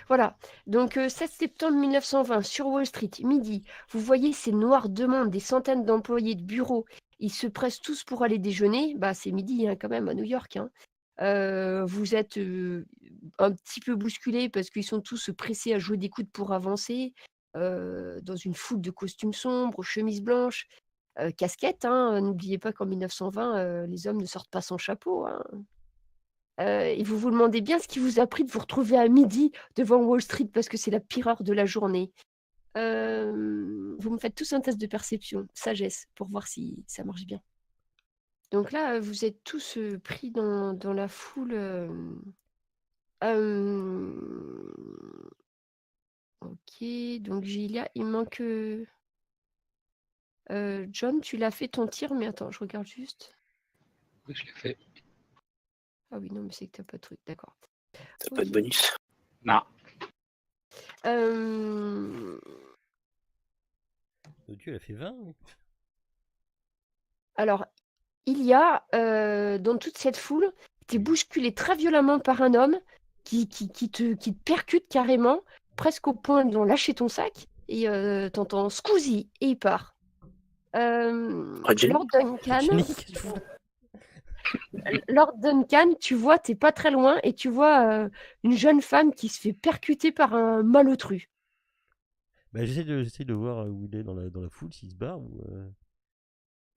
Voilà. Donc, 7 septembre 1920, sur Wall Street, midi. Vous voyez ces noirs de monde, des centaines d'employés de bureaux. Ils se pressent tous pour aller déjeuner. Bah, c'est midi hein, quand même à New York. Hein. Vous êtes un petit peu bousculés parce qu'ils sont tous pressés à jouer des coudes pour avancer. Dans une foule de costumes sombres, chemises blanches, casquettes. Hein. N'oubliez pas qu'en 1920, les hommes ne sortent pas sans chapeau. Hein. Et vous vous demandez bien ce qui vous a pris de vous retrouver à midi devant Wall Street parce que c'est la pire heure de la journée. Vous me faites tous un test de perception, sagesse, pour voir si ça marche bien. Donc là, vous êtes tous pris dans la foule. Ok, donc Gilia, il manque. John, tu l'as fait ton tir, mais attends, je regarde juste. Oui, je l'ai fait. Ah oui, non, mais c'est que t'as pas de truc, d'accord. T'as pas de bonus? Non. Dieu, elle a fait 20 oui. Alors, il y a, dans toute cette foule, tu es bousculé très violemment par un homme qui te percute carrément, presque au point d'en lâcher ton sac, et t'entends « Scusi » et il part. Lord Duncan, tu vois, t'es pas très loin, et tu vois une jeune femme qui se fait percuter par un malotru. Bah, j'essaie de voir où il est dans la foule, s'il se barre ou.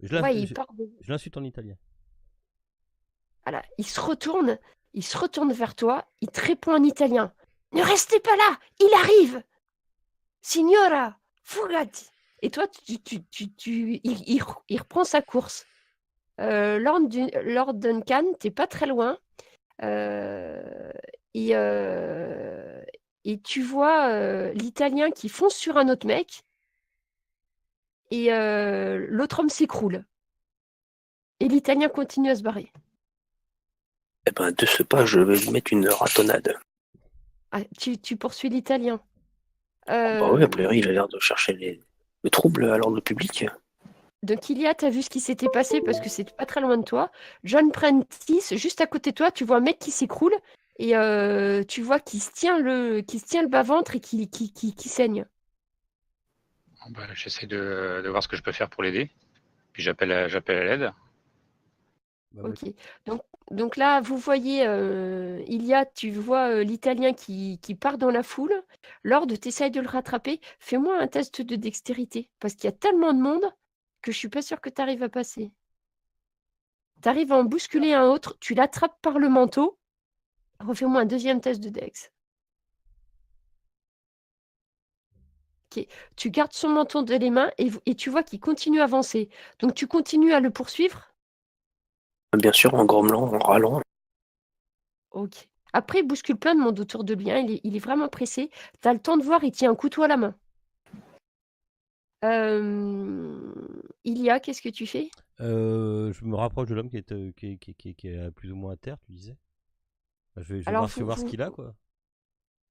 Je l'insulte en italien. Voilà, il se retourne vers toi, il te répond en italien. Ne restez pas là, il arrive. Signora, fugati. Et toi, il reprend sa course. Lord Duncan, t'es pas très loin. Et tu vois l'Italien qui fonce sur un autre mec. Et l'autre homme s'écroule. Et l'Italien continue à se barrer. Eh ben, de ce pas, je vais lui mettre une ratonnade. Ah, tu poursuis l'Italien. Bah oui, a priori, il a l'air de chercher le trouble à l'ordre public. Donc Ilia, tu as vu ce qui s'était passé parce que c'était pas très loin de toi. John Prentice, juste à côté de toi, tu vois un mec qui s'écroule et tu vois qu'il se tient le bas-ventre et qui saigne. Bah, j'essaie de voir ce que je peux faire pour l'aider. Puis j'appelle à l'aide. Bah, ok. Donc là, vous voyez, Ilia, tu vois l'Italien qui part dans la foule. Lord, tu essayes de le rattraper. Fais-moi un test de dextérité parce qu'il y a tellement de monde que je suis pas sûre que tu arrives à passer. Tu arrives à en bousculer un autre, tu l'attrapes par le manteau. Refais-moi un deuxième test de Dex. Ok. Tu gardes son menton de les mains et tu vois qu'il continue à avancer. Donc tu continues à le poursuivre. Bien sûr, en grommelant, en râlant. Ok. Après, il bouscule plein de monde autour de lui. Hein. Il est vraiment pressé. Tu as le temps de voir, il tient un couteau à la main. Ilia, qu'est-ce que tu fais? Je me rapproche de l'homme qui est plus ou moins à terre, tu disais. Je vais Alors, voir ce qu'il a, quoi.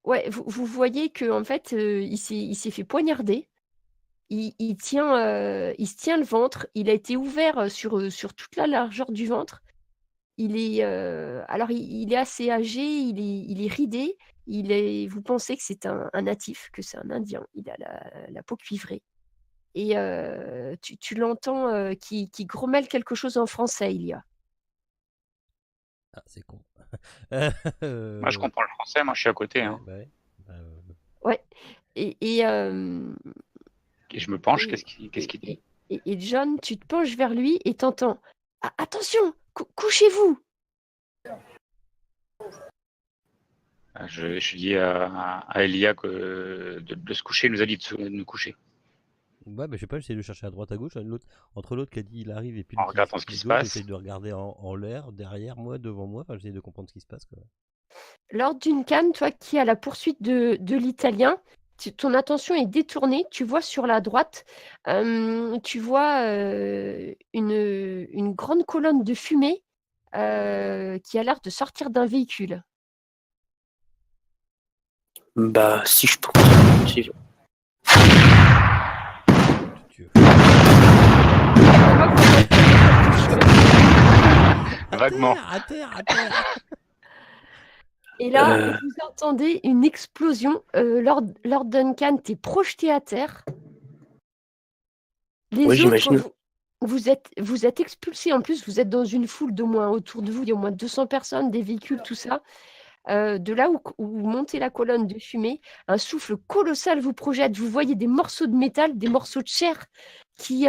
Ouais, vous voyez que en fait, il s'est fait poignarder. Il se tient le ventre. Il a été ouvert sur toute la largeur du ventre. Il est assez âgé, il est ridé. Vous pensez que c'est un natif, que c'est un Indien. Il a la peau cuivrée. Et tu l'entends qui grommelle quelque chose en français, il y a. Ah, c'est con. Moi, je comprends le français, moi, je suis à côté. Hein. Ouais. Et Et je me penche, qu'est-ce qu'il dit? Et John, tu te penches vers lui et t'entends « Attention, couchez-vous !» Je dis à Elia de se coucher, il nous a dit de nous coucher. Ouais, je sais pas, j'essaie de chercher à droite à gauche, entre l'autre qui a dit il arrive et puis En regardant ce qui se passe. J'essaie de regarder en l'air, derrière moi, devant moi, j'essaie de comprendre ce qui se passe. Quoi. Lors d'une canne, toi qui es à la poursuite de l'Italien, ton attention est détournée. Tu vois sur la droite, tu vois une grande colonne de fumée qui a l'air de sortir d'un véhicule. Bah, si je peux. Si... Vaguement. À terre. Et là, vous entendez une explosion. Lord Duncan, t'es projeté à terre. Les autres, j'imagine. vous êtes expulsés. En plus, vous êtes dans une foule d'au moins autour de vous. Il y a au moins 200 personnes, des véhicules, tout ça. De là où vous montez la colonne de fumée, un souffle colossal vous projette. Vous voyez des morceaux de métal, des morceaux de chair qui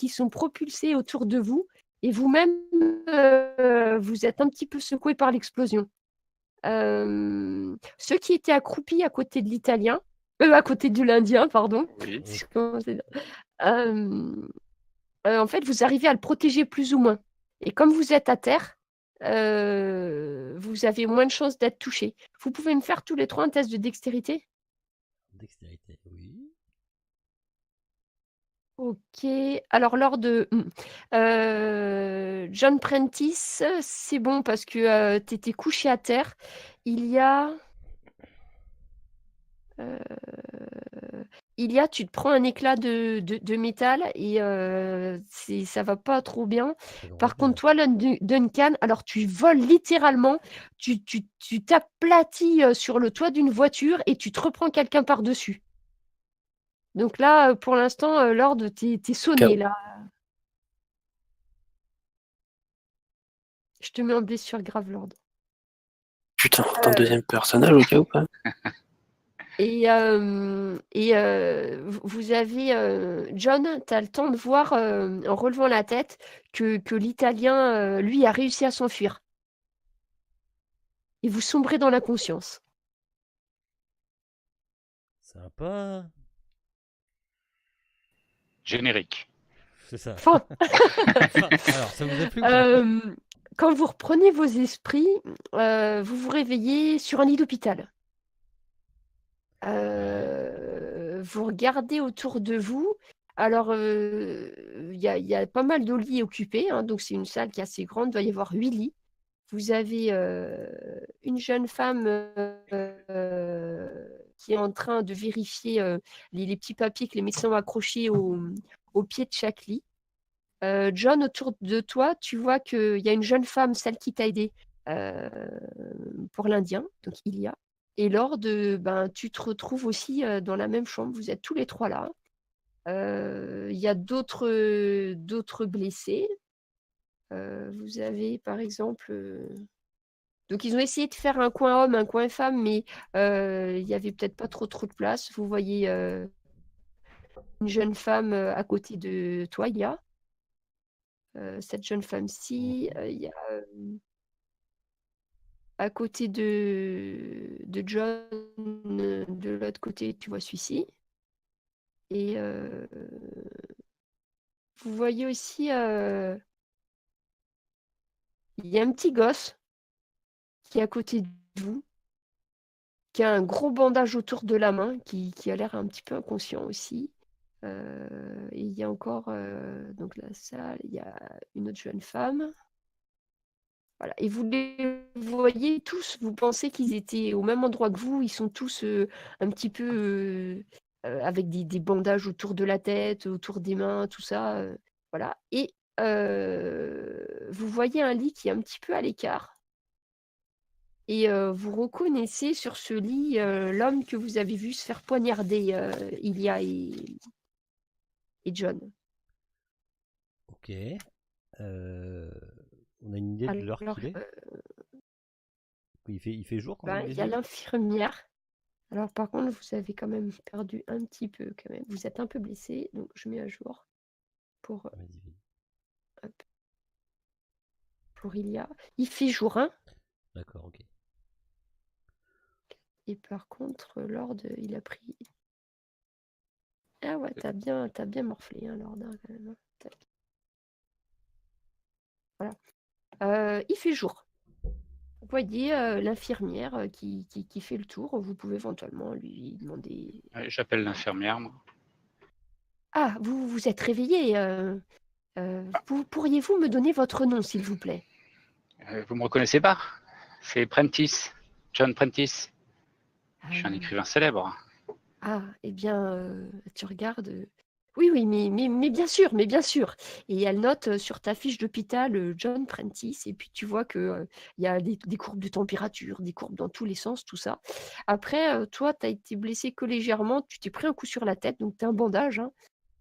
sont propulsés autour de vous. Et vous-même, vous êtes un petit peu secoué par l'explosion. Ceux qui étaient accroupis à côté de l'Italien, à côté de l'Indien, pardon. Oui. En fait, vous arrivez à le protéger plus ou moins. Et comme vous êtes à terre, vous avez moins de chances d'être touché. Vous pouvez me faire tous les 3 un test de dextérité? Dextérité, oui. Ok. Alors, lors de John Prentice, c'est bon parce que tu étais couché à terre. Il y a... tu te prends un éclat de métal et ça va pas trop bien. Par contre, toi, Duncan, alors tu voles littéralement, tu t'aplatis sur le toit d'une voiture et tu te reprends quelqu'un par-dessus. Donc là, pour l'instant, Lord, t'es sonné, là. Je te mets en blessure grave, Lord. Putain, t'es en deuxième personnage au cas ou pas? Et vous avez, John, tu as le temps de voir, en relevant la tête, que l'Italien, lui, a réussi à s'enfuir. Et vous sombrez dans l'inconscience. Sympa. Générique. C'est ça. Fin. Alors, ça vous a plu ou pas? Quand vous reprenez vos esprits, vous vous réveillez sur un lit d'hôpital. Vous regardez autour de vous. Alors, il y a pas mal de lits occupés, hein, donc c'est une salle qui est assez grande, il doit y avoir 8 lits. Vous avez une jeune femme qui est en train de vérifier les petits papiers que les médecins ont accrochés au pied de chaque lit. John, autour de toi, tu vois qu'il y a une jeune femme, celle qui t'a aidé pour l'Indien, donc il y a. Et Lord, tu te retrouves aussi dans la même chambre, vous êtes tous les 3 là. Il y a d'autres blessés. Vous avez par exemple... Donc ils ont essayé de faire un coin homme, un coin femme, mais il n'y avait peut-être pas trop de place. Vous voyez une jeune femme à côté de toi, il y a. Cette jeune femme-ci, il y a à côté de John, de l'autre côté, tu vois celui-ci. Et vous voyez aussi, il y a un petit gosse qui est à côté de vous, qui a un gros bandage autour de la main, qui a l'air un petit peu inconscient aussi. Et il y a encore donc la salle, il y a une autre jeune femme. Voilà. Et vous les voyez tous, vous pensez qu'ils étaient au même endroit que vous, ils sont tous un petit peu avec des bandages autour de la tête, autour des mains, tout ça. Voilà. Et vous voyez un lit qui est un petit peu à l'écart. Et vous reconnaissez sur ce lit l'homme que vous avez vu se faire poignarder, Ilia et John. Ok. On a une idée de l'heure qu'il est? Il fait jour quand même. Il y a l'infirmière. Alors par contre, vous avez quand même perdu un petit peu quand même. Vous êtes un peu blessé, donc je mets à jour pour Ilia. Il fait jour, hein? D'accord, ok. Et par contre, Lord, il a pris... Ah ouais, t'as bien morflé, hein, Lord, hein, quand même. Voilà. Il fait jour. Vous voyez l'infirmière qui fait le tour. Vous pouvez éventuellement lui demander... J'appelle l'infirmière, moi. Ah, vous êtes réveillé. Pourriez-vous me donner votre nom, s'il vous plaît? Vous me reconnaissez pas? C'est Prentice, John Prentice. Je suis un écrivain célèbre. Ah, eh bien, tu regardes. Oui, oui, mais bien sûr, mais bien sûr. Et elle note sur ta fiche d'hôpital John Prentice, et puis tu vois que il y a des courbes de température, des courbes dans tous les sens, tout ça. Après, toi, tu as été blessé que légèrement, tu t'es pris un coup sur la tête, donc tu as un bandage, hein,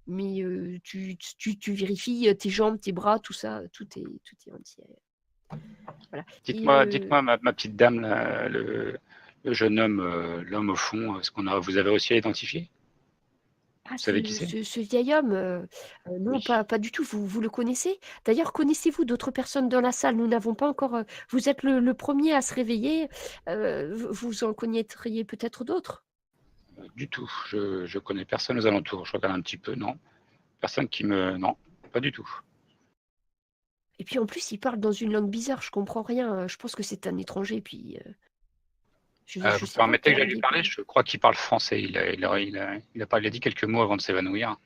mais tu vérifies tes jambes, tes bras, tout ça, tout est entier. Voilà. Dites-moi, ma petite dame, là, le jeune homme, l'homme au fond, vous avez réussi à l'identifier? Ah, Vous savez qui c'est? ce vieil homme, non, Oui. pas du tout. Vous le connaissez? D'ailleurs, connaissez-vous d'autres personnes dans la salle? Nous n'avons pas encore. Vous êtes le premier à se réveiller. Vous en connaîtriez peut-être d'autres? Du tout. Je connais personne aux alentours. Je regarde un petit peu, non. Personne qui me. Non, pas du tout. Et puis en plus, il parle dans une langue bizarre. Je comprends rien. Je pense que c'est un étranger. Puis je Vous sais pas permettez que quelle j'aille langue lui il parler? parle. Je crois qu'il parle français. Il a dit quelques mots avant de s'évanouir.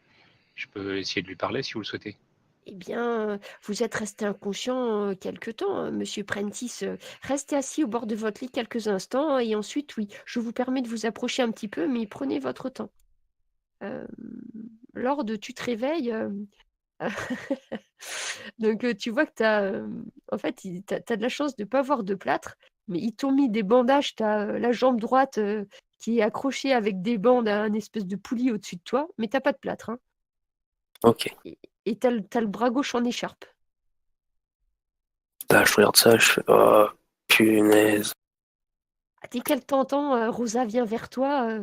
Je peux essayer de lui parler si vous le souhaitez. Eh bien, vous êtes resté inconscient quelque temps, hein, Monsieur Prentice. Restez assis au bord de votre lit quelques instants et ensuite, oui, je vous permets de vous approcher un petit peu, mais prenez votre temps. Euh, Lord, tu te réveilles. Donc, tu vois que tu as, en fait, tu as de la chance de ne pas avoir de plâtre, mais ils t'ont mis des bandages. Tu as la jambe droite qui est accrochée avec des bandes à un espèce de poulie au-dessus de toi, mais tu pas de plâtre, hein. Ok. Et t'as le bras gauche en écharpe. Bah, je regarde ça, je fais, oh, punaise. Dès qu'elle t'entend, Rosa vient vers toi.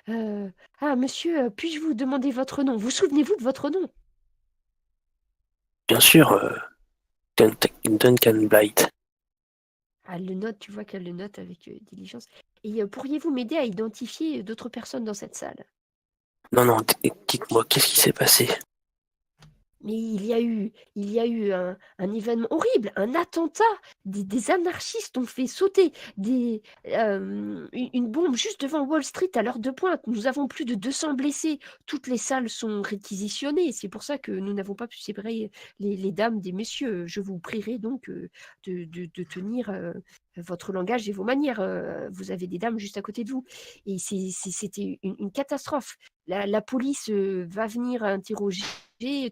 Ah, monsieur, puis-je vous demander votre nom? Vous souvenez-vous de votre nom? Bien sûr, Duncan Blight. Elle le note, tu vois qu'elle le note avec diligence. Et pourriez-vous m'aider à identifier d'autres personnes dans cette salle? Non, non, dites-moi, qu'est-ce qui s'est passé? Mais il y a eu un événement horrible, un attentat. Des anarchistes ont fait sauter une bombe juste devant Wall Street à l'heure de pointe. Nous avons plus de 200 blessés. Toutes les salles sont réquisitionnées. C'est pour ça que nous n'avons pas pu séparer les dames des messieurs. Je vous prierai donc de tenir votre langage et vos manières. Vous avez des dames juste à côté de vous. Et c'était une catastrophe. La police va venir interroger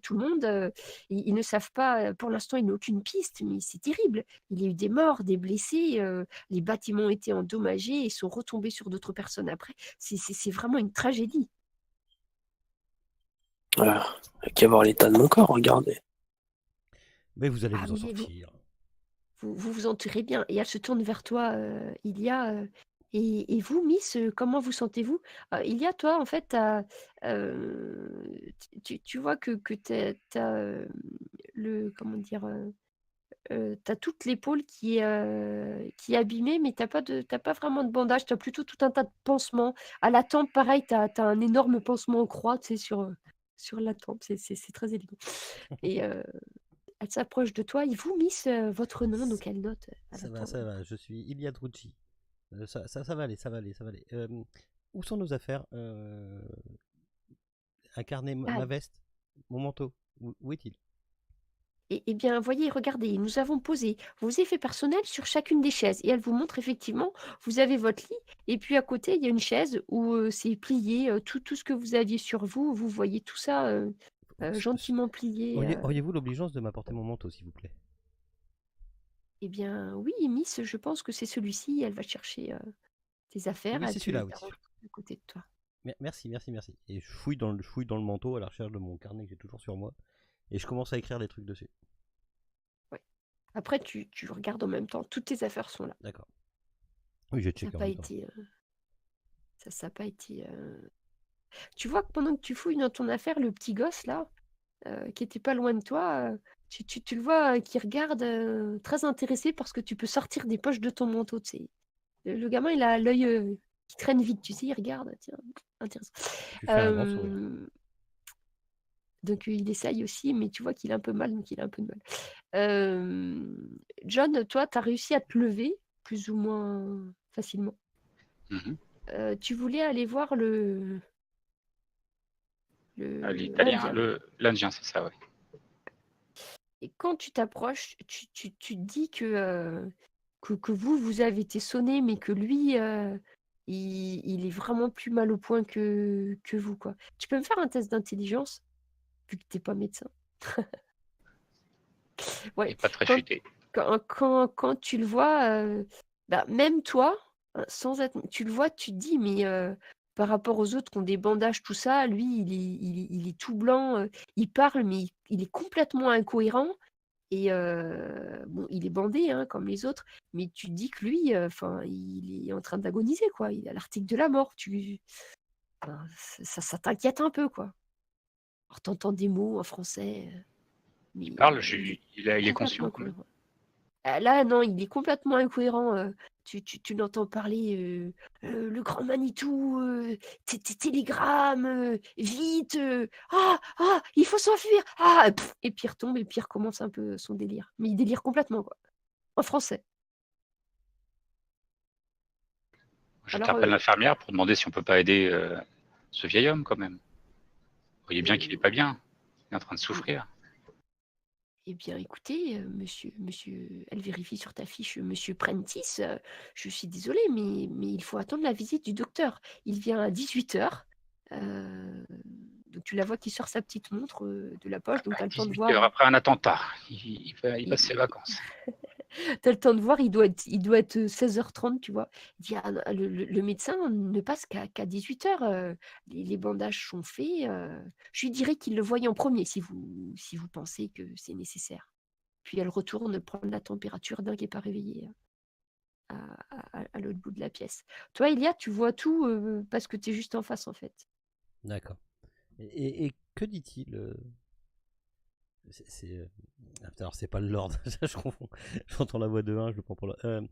tout le monde. Ils ne savent pas, pour l'instant, ils n'ont aucune piste, mais c'est terrible. Il y a eu des morts, des blessés, les bâtiments ont été endommagés et sont retombés sur d'autres personnes après. C'est vraiment une tragédie. Il n'y a qu'à voir l'état de mon corps, regardez. Mais vous allez Ah, vous en mais sortir. vous en tirez bien. Et elle se tourne vers toi, Ilia. Et vous, Miss, comment vous sentez-vous? Ilia, toi, en fait, tu vois que t'as comment dire, t'as toute l'épaule qui est abîmée, mais t'as pas vraiment de bandage, t'as plutôt tout un tas de pansements. À la tempe, pareil, t'as un énorme pansement en croix, tu sais, sur la tempe, c'est très élégant. Et elle s'approche de toi. Et vous, Miss, votre nom, donc elle note. Elle attend. Ça va, je suis Iliad Rucci. Ça va aller, ça va aller, ça va aller. Où sont nos affaires? Un carnet, Ah, ma veste, mon manteau. Où est-il? eh bien, voyez, regardez, nous avons posé vos effets personnels sur chacune des chaises. Et elle vous montre effectivement, vous avez votre lit, et puis à côté, il y a une chaise où c'est plié, tout ce que vous aviez sur vous, vous voyez tout ça gentiment plié. Auriez-vous l'obligeance de m'apporter mon manteau, s'il vous plaît? Eh bien, oui, Miss, je pense que c'est celui-ci. Elle va chercher tes affaires, Oui, elle c'est te celui-là, les oui. arrange à côté de toi. Merci, merci, merci. Et je fouille dans le manteau à la recherche de mon carnet que j'ai toujours sur moi. Et je commence à écrire des trucs dessus. Ouais. Après, tu regardes en même temps. Toutes tes affaires sont là. D'accord. Oui, j'ai Ça n'a checké en pas même temps. été. Ça n'a pas été. Tu vois que pendant que tu fouilles dans ton affaire, le petit gosse là, qui était pas loin de toi, tu le vois qui regarde très intéressé parce que tu peux sortir des poches de ton manteau. Tu sais. Le gamin, il a l'œil qui traîne vite, tu sais, il regarde. Tiens, intéressant. Je lui fais un grand sourire. Donc il essaye aussi, mais tu vois qu'il a un peu mal, donc il a un peu de mal. John, toi, tu as réussi à te lever, plus ou moins facilement. Tu voulais aller voir L'italien, l'Indien. l'Indien, c'est ça, oui. Et quand tu t'approches, tu te dis que vous avez été sonné, mais que lui, il est vraiment plus mal au point que vous, quoi. Tu peux me faire un test d'intelligence? vu que t'es pas médecin. Et Ouais, pas très quand, futé. quand tu le vois, bah, même toi, sans être, tu le vois, tu te dis, mais par rapport aux autres qui ont des bandages, tout ça, lui, il est tout blanc, il parle, mais il est complètement incohérent. Et bon, il est bandé, hein, comme les autres, mais tu te dis que lui, enfin, il est en train d'agoniser, quoi. Il est à l'article de la mort. Enfin, ça t'inquiète un peu, quoi. Alors, t'entends des mots en français, mais Il parle, il est il est complètement conscient quand même. incohérent. Là, non, il est complètement incohérent. Tu l'entends parler, le grand Manitou, télégramme, vite, il faut s'enfuir, et puis il retombe, et puis il recommence un peu son délire. Mais il délire complètement, quoi. En français. Alors, J'interpelle l'infirmière pour demander si on peut pas aider ce vieil homme quand même. Vous voyez bien qu'il est pas bien. Il est en train de souffrir. eh bien, écoutez, monsieur, elle vérifie sur ta fiche, monsieur Prentice, je suis désolée, mais il faut attendre la visite du docteur. Il vient à 18h. Donc tu la vois qui sort sa petite montre de la poche, donc tu as le temps de 18 voir. heures après un attentat. Il passe ses Il, vacances. T'as le temps de voir, il doit être 16h30, tu vois. Il dit, ah, non, le médecin ne passe qu'à 18h. Les bandages sont faits. Je lui dirais qu'il le voie en premier si vous pensez que c'est nécessaire. Puis elle retourne prendre la température d'un qui n'est pas réveillé, à l'autre bout de la pièce. Toi, Elia, tu vois tout parce que tu es juste en face, en fait. D'accord. Et que dit-il alors, c'est pas le Lord, je confonds. J'entends la voix de 1, je le prends pour le.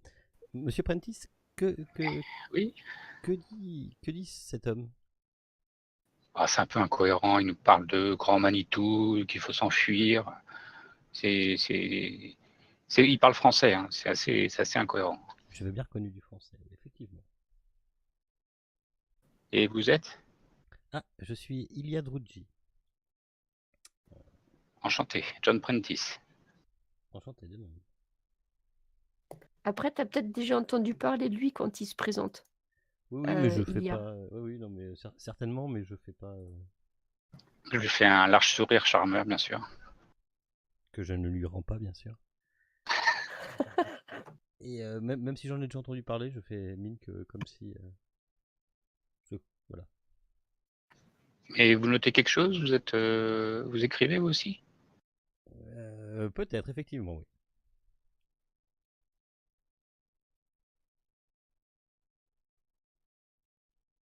Monsieur Prentice, Oui. que dit cet homme? C'est un peu incohérent. Il nous parle de grand Manitou, qu'il faut s'enfuir. Il parle français. Hein. C'est assez incohérent. Je veux bien reconnu du français, effectivement. Et vous êtes? Je suis Iliad Ruggi. Enchanté, John Prentice. Enchanté de même. Après, tu as peut-être déjà entendu parler de lui quand il se présente. Oui, mais je fais pas. Oui, non, mais certainement, mais je fais pas. Je lui fais un large sourire charmeur, bien sûr. Que je ne lui rends pas, bien sûr. Et même si j'en ai déjà entendu parler, je fais mine comme si. Voilà. Et vous notez quelque chose? Vous écrivez vous aussi? Peut-être, effectivement, oui.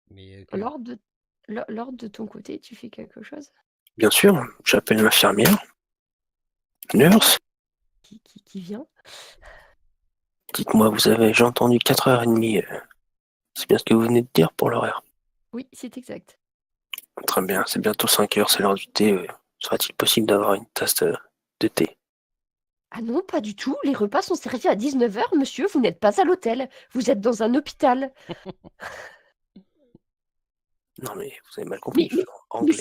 Mais Lors de ton côté, tu fais quelque chose? Bien sûr, j'appelle l'infirmière. Nurse, Qui vient? dites-moi, j'ai entendu 4h30. C'est bien ce que vous venez de dire pour l'horaire? Oui, c'est exact. Très bien, c'est bientôt 5h, c'est l'heure du thé. Sera-t-il possible d'avoir une tasse de thé? Ah non, pas du tout. Les repas sont servis à 19h, monsieur. Vous n'êtes pas à l'hôtel. Vous êtes dans un hôpital. Non, mais vous avez mal compris, je suis anglais.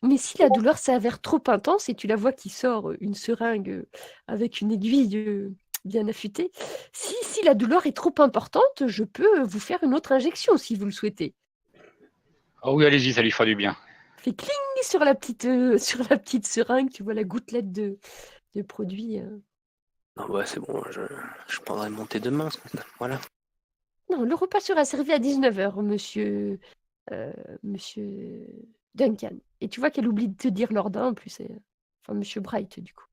Mais si la douleur s'avère trop intense et tu la vois qui sort une seringue avec une aiguille bien affûtée, si la douleur est trop importante, je peux vous faire une autre injection si vous le souhaitez. Oh oui, allez-y, ça lui fera du bien. Fait cling sur la petite seringue, tu vois la gouttelette de produit. Non, ouais, c'est bon, je prendrai mon thé demain. Voilà. Non, le repas sera servi à 19h, monsieur Duncan. Et tu vois qu'elle oublie de te dire Lordin, en plus. Enfin, monsieur Bright, du coup.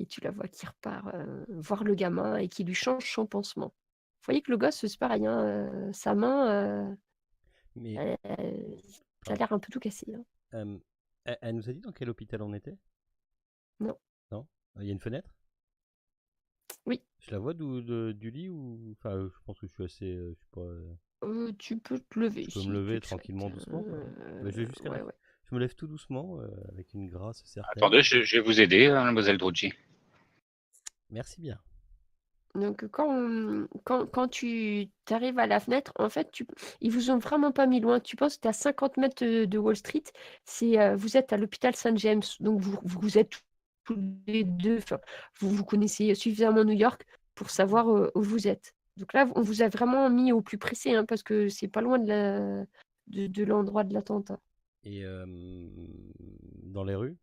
Et tu la vois qui repart voir le gamin et qui lui change son pansement. Vous voyez que le gosse, c'est pareil, hein, sa main, Mais. ça a l'air un peu tout cassé. Hein. Elle nous a dit dans quel hôpital on était? Non. Non? Il y a une fenêtre? Oui. Je la vois du lit ou. Enfin, je pense que je suis assez. Je sais pas. Tu peux te lever. Je peux me lever tranquillement, doucement. Je vais jusqu'à ouais. Je me lève tout doucement, avec une grâce certaine. Attendez, je vais vous aider, mademoiselle Druggi. Merci bien. Donc quand tu arrives à la fenêtre, en fait, ils vous ont vraiment pas mis loin. Tu penses que tu es à 50 mètres de Wall Street. Vous êtes à l'hôpital St. James, donc vous êtes tous les deux, vous connaissez suffisamment New York pour savoir où vous êtes. Donc là, on vous a vraiment mis au plus pressé, hein, parce que c'est pas loin de l'endroit de l'attentat. Et dans les rues,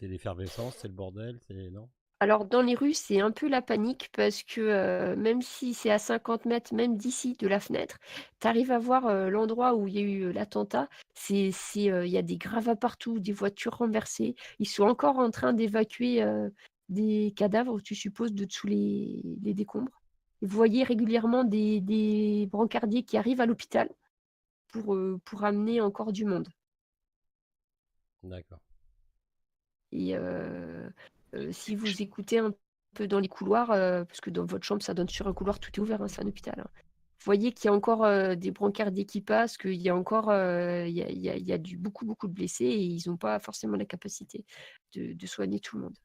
C'est l'effervescence, c'est le bordel, non? Alors, dans les rues, c'est un peu la panique parce que même si c'est à 50 mètres, même d'ici, de la fenêtre, tu arrives à voir l'endroit où il y a eu l'attentat. Il y a des gravats partout, des voitures renversées. Ils sont encore en train d'évacuer des cadavres, tu supposes, de dessous les décombres. Vous voyez régulièrement des brancardiers qui arrivent à l'hôpital pour amener encore du monde. D'accord. Et si vous écoutez un peu dans les couloirs, parce que dans votre chambre, ça donne sur un couloir, tout est ouvert, hein, c'est un hôpital. Vous voyez qu'il y a encore des brancardiers qui passent, qu'il y a encore il y a beaucoup, beaucoup de blessés et ils n'ont pas forcément la capacité de soigner tout le monde.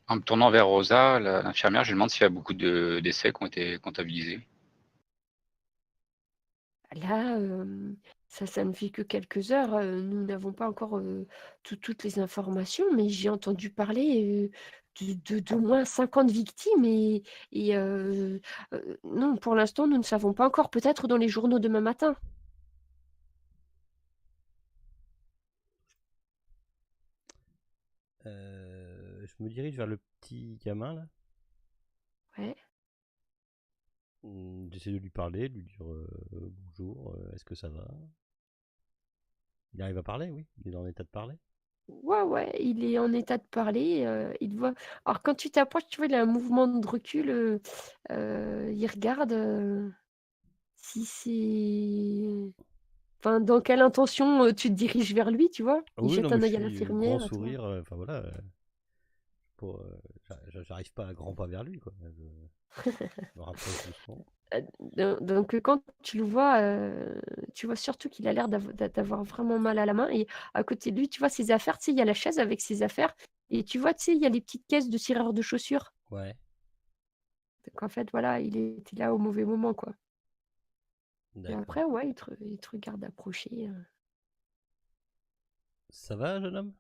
En me tournant vers Rosa, l'infirmière, je lui demande s'il y a beaucoup de décès qui ont été comptabilisés. Là, ça ne fait que quelques heures. Nous n'avons pas encore toutes les informations, mais j'ai entendu parler d'au moins 50 victimes. Et non, pour l'instant, nous ne savons pas encore. Peut-être dans les journaux demain matin. Je me dirige vers le petit gamin là. Ouais. J'essaie de lui parler, de lui dire bonjour, est-ce que ça va? Il arrive à parler, oui. Il est en état de parler. Ouais, il est en état de parler. Il voit. Alors, quand tu t'approches, tu vois, il a un mouvement de recul. Il regarde si c'est. Enfin, dans quelle intention tu te diriges vers lui, tu vois? Il Oui, jette non, mais un je œil à suis l'infirmière. grand Tu vois. sourire, enfin voilà. J'arrive pas à grands pas vers lui, quoi. Je me rapproche doucement. Donc, quand tu le vois, tu vois surtout qu'il a l'air d'avoir vraiment mal à la main. Et à côté de lui, tu vois ses affaires. Tu sais, il y a la chaise avec ses affaires. Et tu vois, tu sais, il y a les petites caisses de cireur de chaussures. Ouais. Donc, en fait, voilà, il était là au mauvais moment, quoi. Et D'accord. après, ouais, il te regarde approcher. Ça va, jeune homme?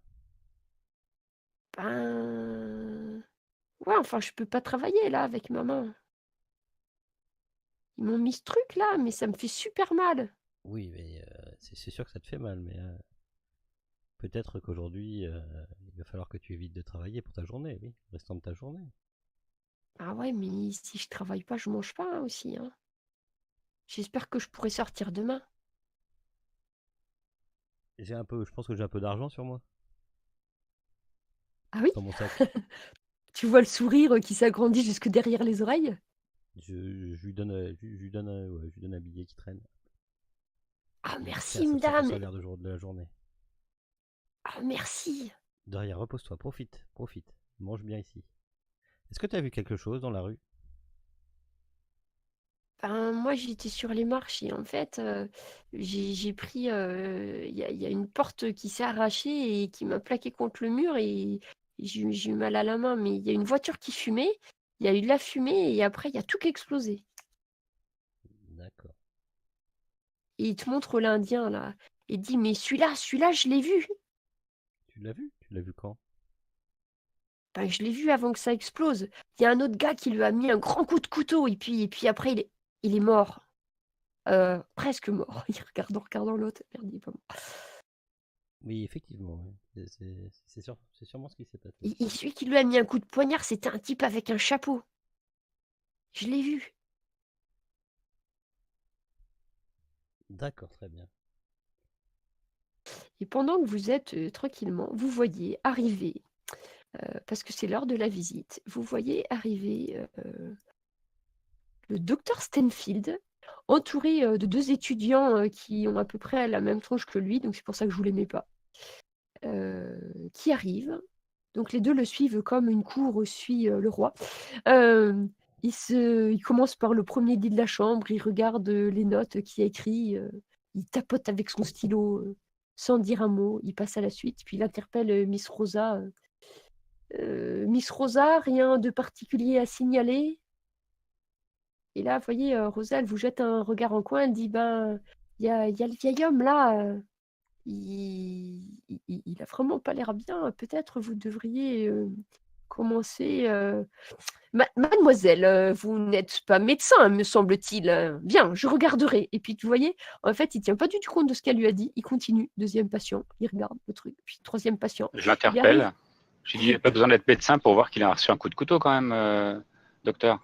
Ben. Ouais, enfin, je peux pas travailler là avec ma main. Ils m'ont mis ce truc là, mais ça me fait super mal. Oui, mais c'est sûr que ça te fait mal, mais peut-être qu'aujourd'hui, il va falloir que tu évites de travailler pour ta journée, oui, le restant de ta journée. Ah ouais, mais si je travaille pas, je mange pas aussi, hein. J'espère que je pourrai sortir demain. Je pense que j'ai un peu d'argent sur moi, Ah oui? dans mon sac. Tu vois le sourire qui s'agrandit jusque derrière les oreilles? Je lui donne, je lui donne un billet qui traîne. Ah Je dis, merci, tiens, ça te fera ton madame. salaire de la journée. Ah merci. De rien, repose-toi, profite. Mange bien ici. Est-ce que tu as vu quelque chose dans la rue? Ben, moi, j'étais sur les marches et en fait, j'ai pris. Il y a une porte qui s'est arrachée et qui m'a plaqué contre le mur et j'ai eu mal à la main. Mais il y a une voiture qui fumait, il y a eu de la fumée et après, il y a tout qui a explosé. D'accord. Et il te montre l'Indien là et dit mais celui-là, je l'ai vu. Tu l'as vu? Tu l'as vu quand? Ben, je l'ai vu avant que ça explose. Il y a un autre gars qui lui a mis un grand coup de couteau et puis après, il est mort. Presque mort. Il regarde en regardant l'autre. Merde, il est pas mort. Oui, effectivement, ouais. C'est sûrement ce qui s'est passé. Et celui qui lui a mis un coup de poignard, c'était un type avec un chapeau. Je l'ai vu. D'accord, très bien. Et pendant que vous êtes tranquillement, vous voyez arriver, parce que c'est l'heure de la visite, vous voyez arriver le docteur Stenfield, entouré de deux étudiants qui ont à peu près la même tronche que lui, donc c'est pour ça que je vous l'aimais pas, qui arrivent. Donc les deux le suivent comme une cour suit le roi. Il commence par le premier lit de la chambre, il regarde les notes qu'il a écrites, il tapote avec son stylo sans dire un mot, il passe à la suite, puis il interpelle Miss Rosa. Miss Rosa, rien de particulier à signaler? Et là, vous voyez, Rosa, elle vous jette un regard en coin, elle dit, ben, il y a le vieil homme là, il a vraiment pas l'air bien, peut-être vous devriez commencer... Mademoiselle, vous n'êtes pas médecin, me semble-t-il. Bien, je regarderai. Et puis, vous voyez, en fait, il tient pas du tout compte de ce qu'elle lui a dit. Il continue. Deuxième patient, il regarde le truc. Puis troisième patient. Je l'interpelle. J'ai dit, il n'y a pas besoin d'être médecin pour voir qu'il a reçu un coup de couteau quand même, docteur.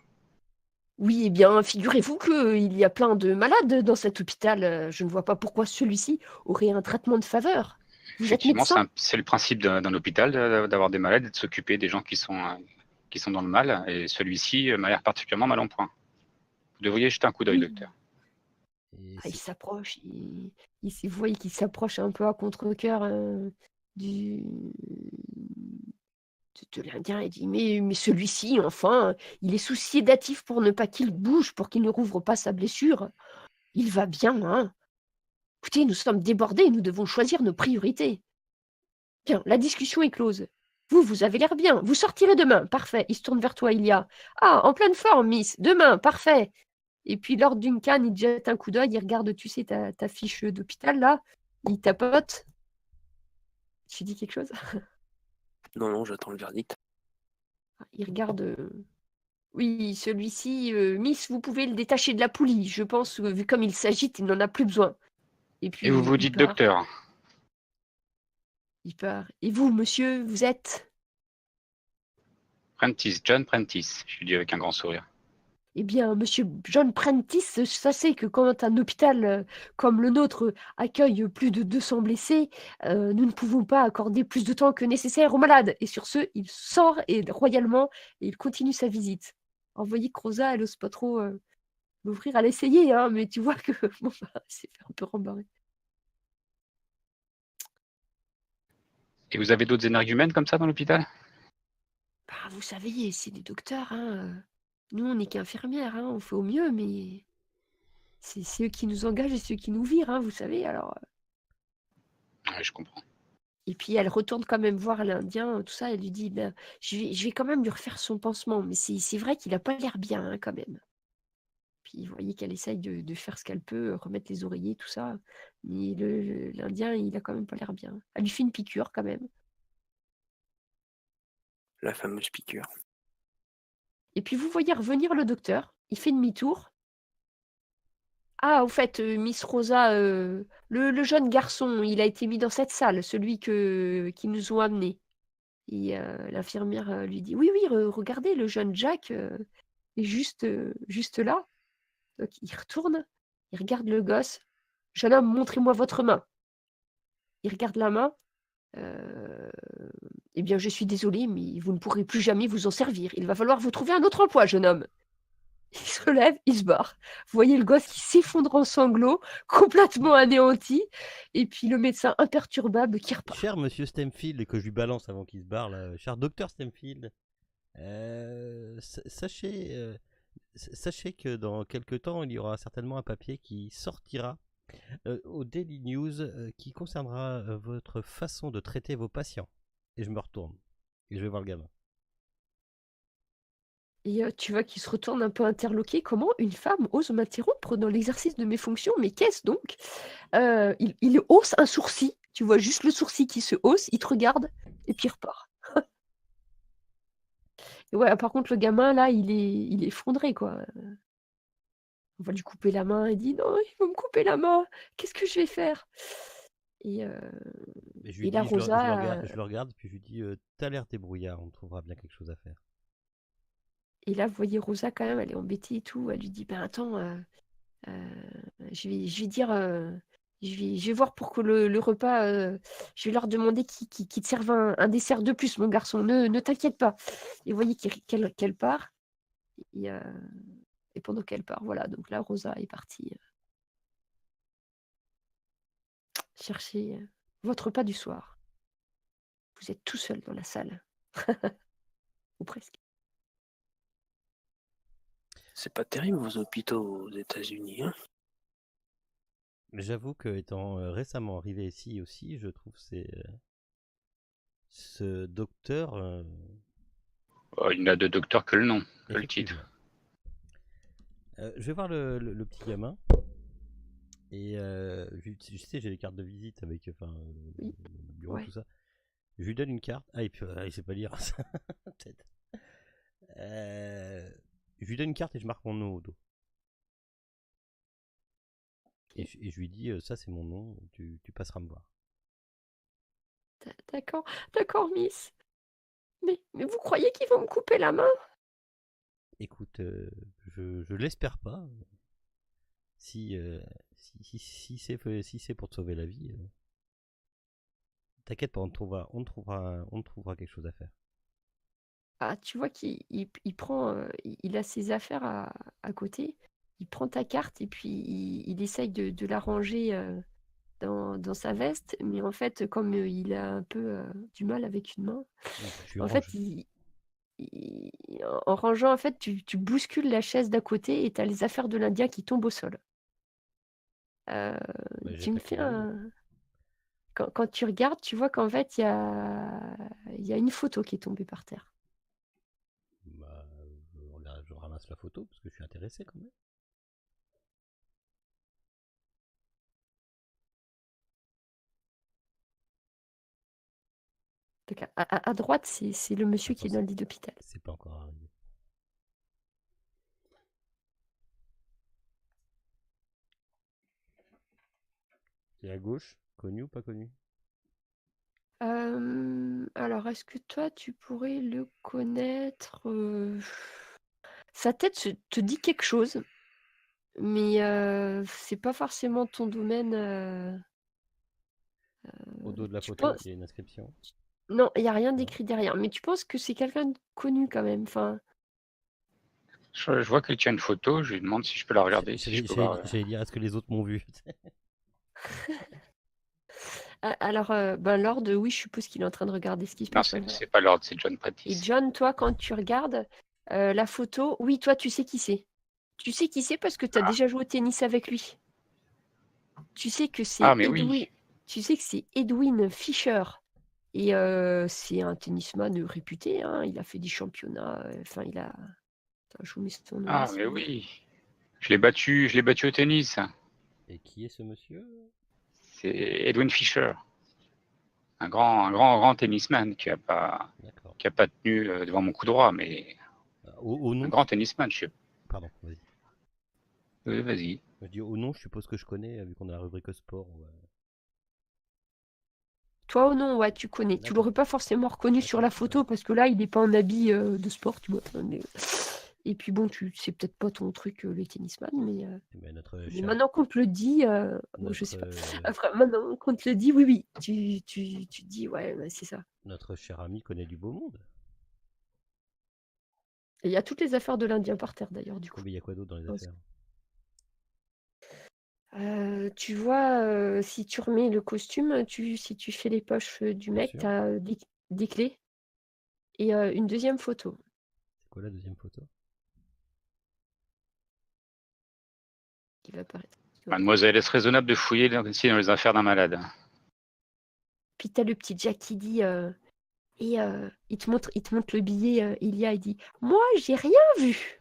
Oui, eh bien, figurez-vous qu'il y a plein de malades dans cet hôpital. Je ne vois pas pourquoi celui-ci aurait un traitement de faveur. Vous êtes Effectivement, médecin? c'est le principe d'un hôpital d'avoir des malades et de s'occuper des gens qui sont dans le mal. Et celui-ci m'a l'air particulièrement mal en point. Vous devriez jeter un coup d'œil, Oui. docteur. Et Ah, il c'est s'approche, vous voyez qu'il s'approche un peu à contre-cœur du... de l'Indien et dit, mais celui-ci, enfin, il est sous sédatif pour ne pas qu'il bouge, pour qu'il ne rouvre pas sa blessure. Il va bien, hein. Écoutez, nous sommes débordés, nous devons choisir nos priorités. Bien, la discussion est close. Vous avez l'air bien. Vous sortirez demain. Parfait. Il se tourne vers toi, Ilia. Ah, en pleine forme, Miss. Demain, parfait. Et puis, lors d'une canne, il te jette un coup d'œil, il regarde, tu sais, ta fiche d'hôpital, là. Il tapote. Tu dis quelque chose? Non, non, j'attends le verdict. Il regarde. Oui, celui-ci, Miss, vous pouvez le détacher de la poulie. Je pense, vu comme il s'agite, il n'en a plus besoin. Et Et vous puis, vous il dites part. docteur. Il part. Et vous, monsieur, vous êtes? Prentice, John Prentice, je lui dis avec un grand sourire. Eh bien, monsieur John Prentice, sachez que quand un hôpital comme le nôtre accueille plus de 200 blessés, nous ne pouvons pas accorder plus de temps que nécessaire aux malades. Et sur ce, il sort royalement et il continue sa visite. Alors, vous voyez que Rosa, elle n'ose pas trop l'ouvrir. Elle a essayé, hein, mais tu vois que bon, bah, c'est fait un peu rembarrer. Et vous avez d'autres énergumènes comme ça dans l'hôpital? Bah, vous savez, c'est des docteurs, hein. Nous, on n'est qu'infirmières, hein, on fait au mieux, mais c'est eux qui nous engagent et ceux qui nous virent, hein, vous savez. Alors, Ouais, je comprends. et puis elle retourne quand même voir l'Indien, tout ça, elle lui dit, ben, je vais quand même lui refaire son pansement, mais c'est vrai qu'il a pas l'air bien, hein, quand même. Puis vous voyez qu'elle essaye de faire ce qu'elle peut, remettre les oreillers, tout ça. Mais l'Indien, il a quand même pas l'air bien. Elle lui fait une piqûre quand même. La fameuse piqûre. Et puis vous voyez revenir le docteur, il fait demi-tour. Ah, au fait, Miss Rosa, le jeune garçon, il a été mis dans cette salle, celui qu'ils nous ont amené. Et l'infirmière lui dit, oui, oui, regardez, le jeune Jack est juste là. Donc il retourne, il regarde le gosse. Jeune homme, montrez-moi votre main. Il regarde la main. Euh, eh bien, je suis désolée, mais vous ne pourrez plus jamais vous en servir. Il va falloir vous trouver un autre emploi, jeune homme. Il se relève, il se barre. Vous voyez le gosse qui s'effondre en sanglots, complètement anéanti. Et puis le médecin imperturbable qui repart. cher monsieur Stemfield, et que je lui balance avant qu'il se barre là, cher docteur Stemfield, sachez que dans quelques temps, il y aura certainement un papier qui sortira au Daily News qui concernera votre façon de traiter vos patients. Et je me retourne. Et je vais voir le gamin. Et tu vois qu'il se retourne un peu interloqué. Comment une femme ose m'interrompre dans l'exercice de mes fonctions? Mais qu'est-ce donc? Il hausse un sourcil. Tu vois juste le sourcil qui se hausse. Il te regarde et puis il repart. Et ouais, par contre, le gamin, là, il est effondré, quoi. On va lui couper la main. Il dit, non, il va me couper la main. Qu'est-ce que je vais faire? Et, Et je lui et là, dis, Rosa, je le regarde, puis je lui dis, t'as l'air débrouillard, on trouvera bien quelque chose à faire. et là, vous voyez Rosa, quand même, elle est embêtée et tout. Elle lui dit, ben attends, je vais dire, je vais voir pour que le repas, je vais leur demander qu'ils te servent un dessert de plus, mon garçon. Ne t'inquiète pas. Et vous voyez qu'elle part. Et, et pendant qu'elle part, voilà. Donc là, Rosa est partie chercher votre repas du soir. Vous êtes tout seul dans la salle. Ou presque. C'est pas terrible vos hôpitaux aux États-Unis, hein? J'avoue que étant récemment arrivé ici aussi, je trouve ce docteur Oh, il n'a de docteur que le nom, que le effectivement. titre. Je vais voir le petit gamin et je sais j'ai les cartes de visite avec Oui. le bureau Ouais. tout ça. Je lui donne une carte. Ah et puis il sait pas lire peut-être. Je lui donne une carte et je marque mon nom au dos. Et je lui dis ça c'est mon nom, tu passeras me voir. D'accord, d'accord, Miss. Mais vous croyez qu'ils vont me couper la main? Écoute, je l'espère pas. Si, si c'est pour te sauver la vie, t'inquiète pas, on trouvera quelque chose à faire. Ah, tu vois qu'il prend, il a ses affaires à côté. Il prend ta carte et puis il essaye de la ranger dans sa veste. Mais en fait, comme il a un peu du mal avec une main, Tu en ranges. fait, en rangeant, en fait, tu bouscules la chaise d'à côté et tu as les affaires de l'Indien qui tombent au sol. Bah, Tu me jette fais un coup d'œil. un... Quand tu regardes, tu vois qu'en fait, il y a une photo qui est tombée par terre. Bah, je ramasse la photo parce que je suis intéressé quand même. Donc, à droite, c'est le monsieur qui est Attends, dans le lit d'hôpital. c'est pas encore arrivé. Et à gauche, connu ou pas connu? Alors, est-ce que toi, tu pourrais le connaître Sa tête te dit quelque chose, mais c'est pas forcément ton domaine. Au dos de la Tu photo, penses... il y a une inscription. Non, il n'y a rien Non. d'écrit derrière, mais tu penses que c'est quelqu'un de connu quand même. Enfin, Je vois que tu as une photo, je lui demande si je peux la regarder, si je peux voir. J'allais dire, est-ce que les autres m'ont vu? alors, Lord, oui, je suppose qu'il est en train de regarder ce qui se Non, passe. c'est pas Lord, c'est John Et Pratice. John, toi, quand tu regardes la photo, oui, toi, tu sais qui c'est. Tu sais qui c'est parce que tu as déjà joué au tennis avec lui. Tu sais que c'est Ah, mais Edwin. oui. Tu sais que c'est Edwin Fischer. Et c'est un tennisman réputé. Hein. Il a fait des championnats. Enfin, il a. Attends, je vous mets son nom Ah, là. mais oui. Je l'ai battu au tennis. Et qui est ce monsieur? C'est Edwin Fischer, un grand tennisman qui a pas D'accord. tenu devant mon coup droit, mais Au nom, un grand tennisman. pardon, vas-y. Vas-y. Je dis au nom, je suppose que je connais, vu qu'on a la rubrique sport. Toi ou non, ouais, tu connais. Tu D'accord. l'aurais pas forcément reconnu sur la photo parce que là, il n'est pas en habit de sport, tu vois. Et puis bon, c'est peut-être pas ton truc, les tennisman, mais Notre mais cher, maintenant qu'on te le dit, je sais pas. Après, maintenant qu'on te le dit, oui, tu te dis, ouais, c'est ça. notre cher ami connaît du beau monde. Et il y a toutes les affaires de l'Indien par terre, d'ailleurs, du coup. Mais il y a quoi d'autre dans les affaires? Tu vois, si tu remets le costume, si tu fais les poches du Bien mec, sûr. tu as des clés et une deuxième photo. C'est quoi la deuxième photo? Qui va apparaître. Mademoiselle, est-ce raisonnable de fouiller ici dans les affaires d'un malade? Puis t'as le petit Jack qui dit et il te montre le billet, il dit moi j'ai rien vu.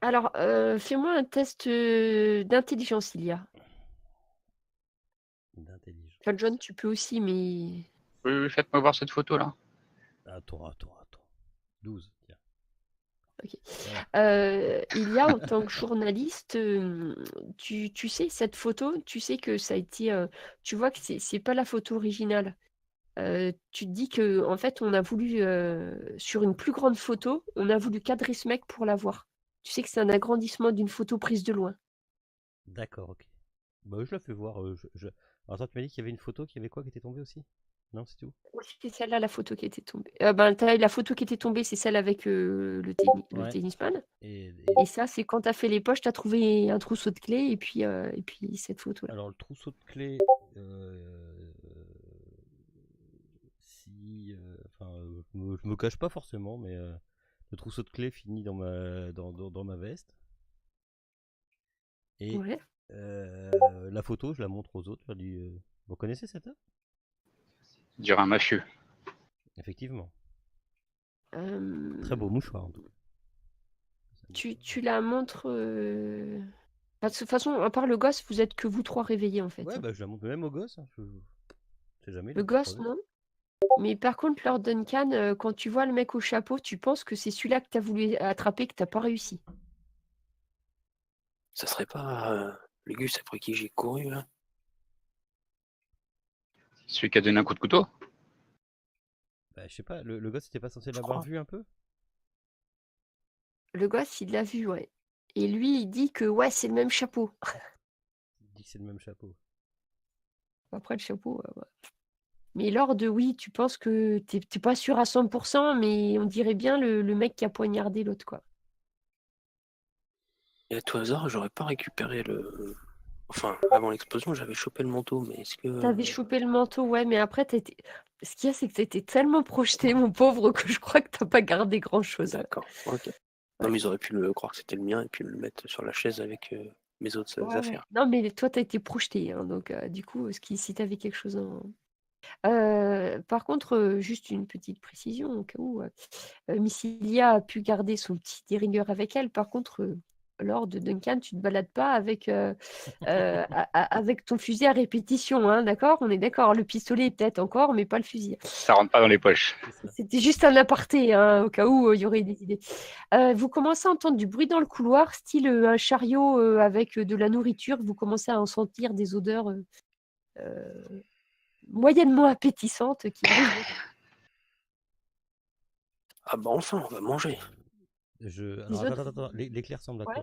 Alors fais-moi un test d'intelligence, Ilia. D'intelligence. Enfin, John, tu peux aussi, mais Oui, faites-moi voir cette photo là. Attends. 12, tiens. ok. Voilà. Ilia, en tant que journaliste, tu sais cette photo, tu sais que ça a été, tu vois que c'est pas la photo originale. Tu te dis que en fait, on a voulu sur une plus grande photo, on a voulu cadrer ce mec pour l'avoir. Tu sais que c'est un agrandissement d'une photo prise de loin. D'accord, ok. Bah, je la fais voir. Alors, attends, tu m'as dit qu'il y avait une photo qui avait quoi qui était tombée aussi? Non, c'est tout? Oui, c'est celle-là la photo qui était tombée. La photo qui était tombée, c'est celle avec le Ouais. tennisman. Et Et ça, c'est quand tu as fait les poches, tu as trouvé un trousseau de clés et puis cette photo-là. alors, le trousseau de clés, si, enfin, je me cache pas forcément, mais le trousseau de clés finit dans ma veste. Et Ouais. la photo, je la montre aux autres. Je leur dis, vous connaissez cette œuvre? Dire un mafieux. Effectivement. Euh, Très beau mouchoir en tout cas. tu la montres. De toute façon, à part le gosse, vous êtes que vous trois réveillés en fait. Ouais, Hein. bah je la montre même au gosse. Hein. sais jamais, il Le a peut-être gosse, pas vu. non. Mais par contre, Lord Duncan, quand tu vois le mec au chapeau, tu penses que c'est celui-là que tu as voulu attraper, que tu n'as pas réussi. Ça serait pas le Gus après qui j'ai couru là? Celui qui a donné un coup de couteau? Bah, je sais pas, le gosse était pas censé Je l'avoir crois. vu un peu? Le gosse, il l'a vu, ouais. Et lui, il dit que ouais, c'est le même chapeau. Il dit que c'est le même chapeau. Après, le chapeau, ouais. Mais Lord, oui, tu penses que t'es pas sûr à 100%, mais on dirait bien le mec qui a poignardé l'autre, quoi. Et à tout hasard, j'aurais pas récupéré le. Enfin, avant l'explosion, j'avais chopé le manteau, mais est-ce que. T'avais chopé le manteau, ouais, mais après, ce qu'il y a, c'est que t'étais tellement projeté, mon pauvre, que je crois que t'as pas gardé grand-chose. D'accord, ok. Non, Ouais. mais ils auraient pu le croire que c'était le mien et puis le mettre sur la chaise avec mes autres Ouais, ouais. affaires. Non, mais toi, t'as été projeté, hein, donc du coup, si t'avais quelque chose en... par contre, juste une petite précision au cas où Missilia a pu garder son petit dérigueur avec elle. Par contre, Lord Duncan, tu te balades pas avec, avec ton fusil à répétition, hein, d'accord? On est d'accord. Le pistolet peut-être encore, mais pas le fusil. Ça rentre pas dans les poches. C'est ça. C'était juste un aparté, hein, au cas où il y aurait des idées. Vous commencez à entendre du bruit dans le couloir, style un chariot avec de la nourriture. Vous commencez à en sentir des odeurs moyennement appétissantes qui arrivent. Ah bah enfin, on va manger. Alors, Les autres, attends. L'éclair ressemble à ouais.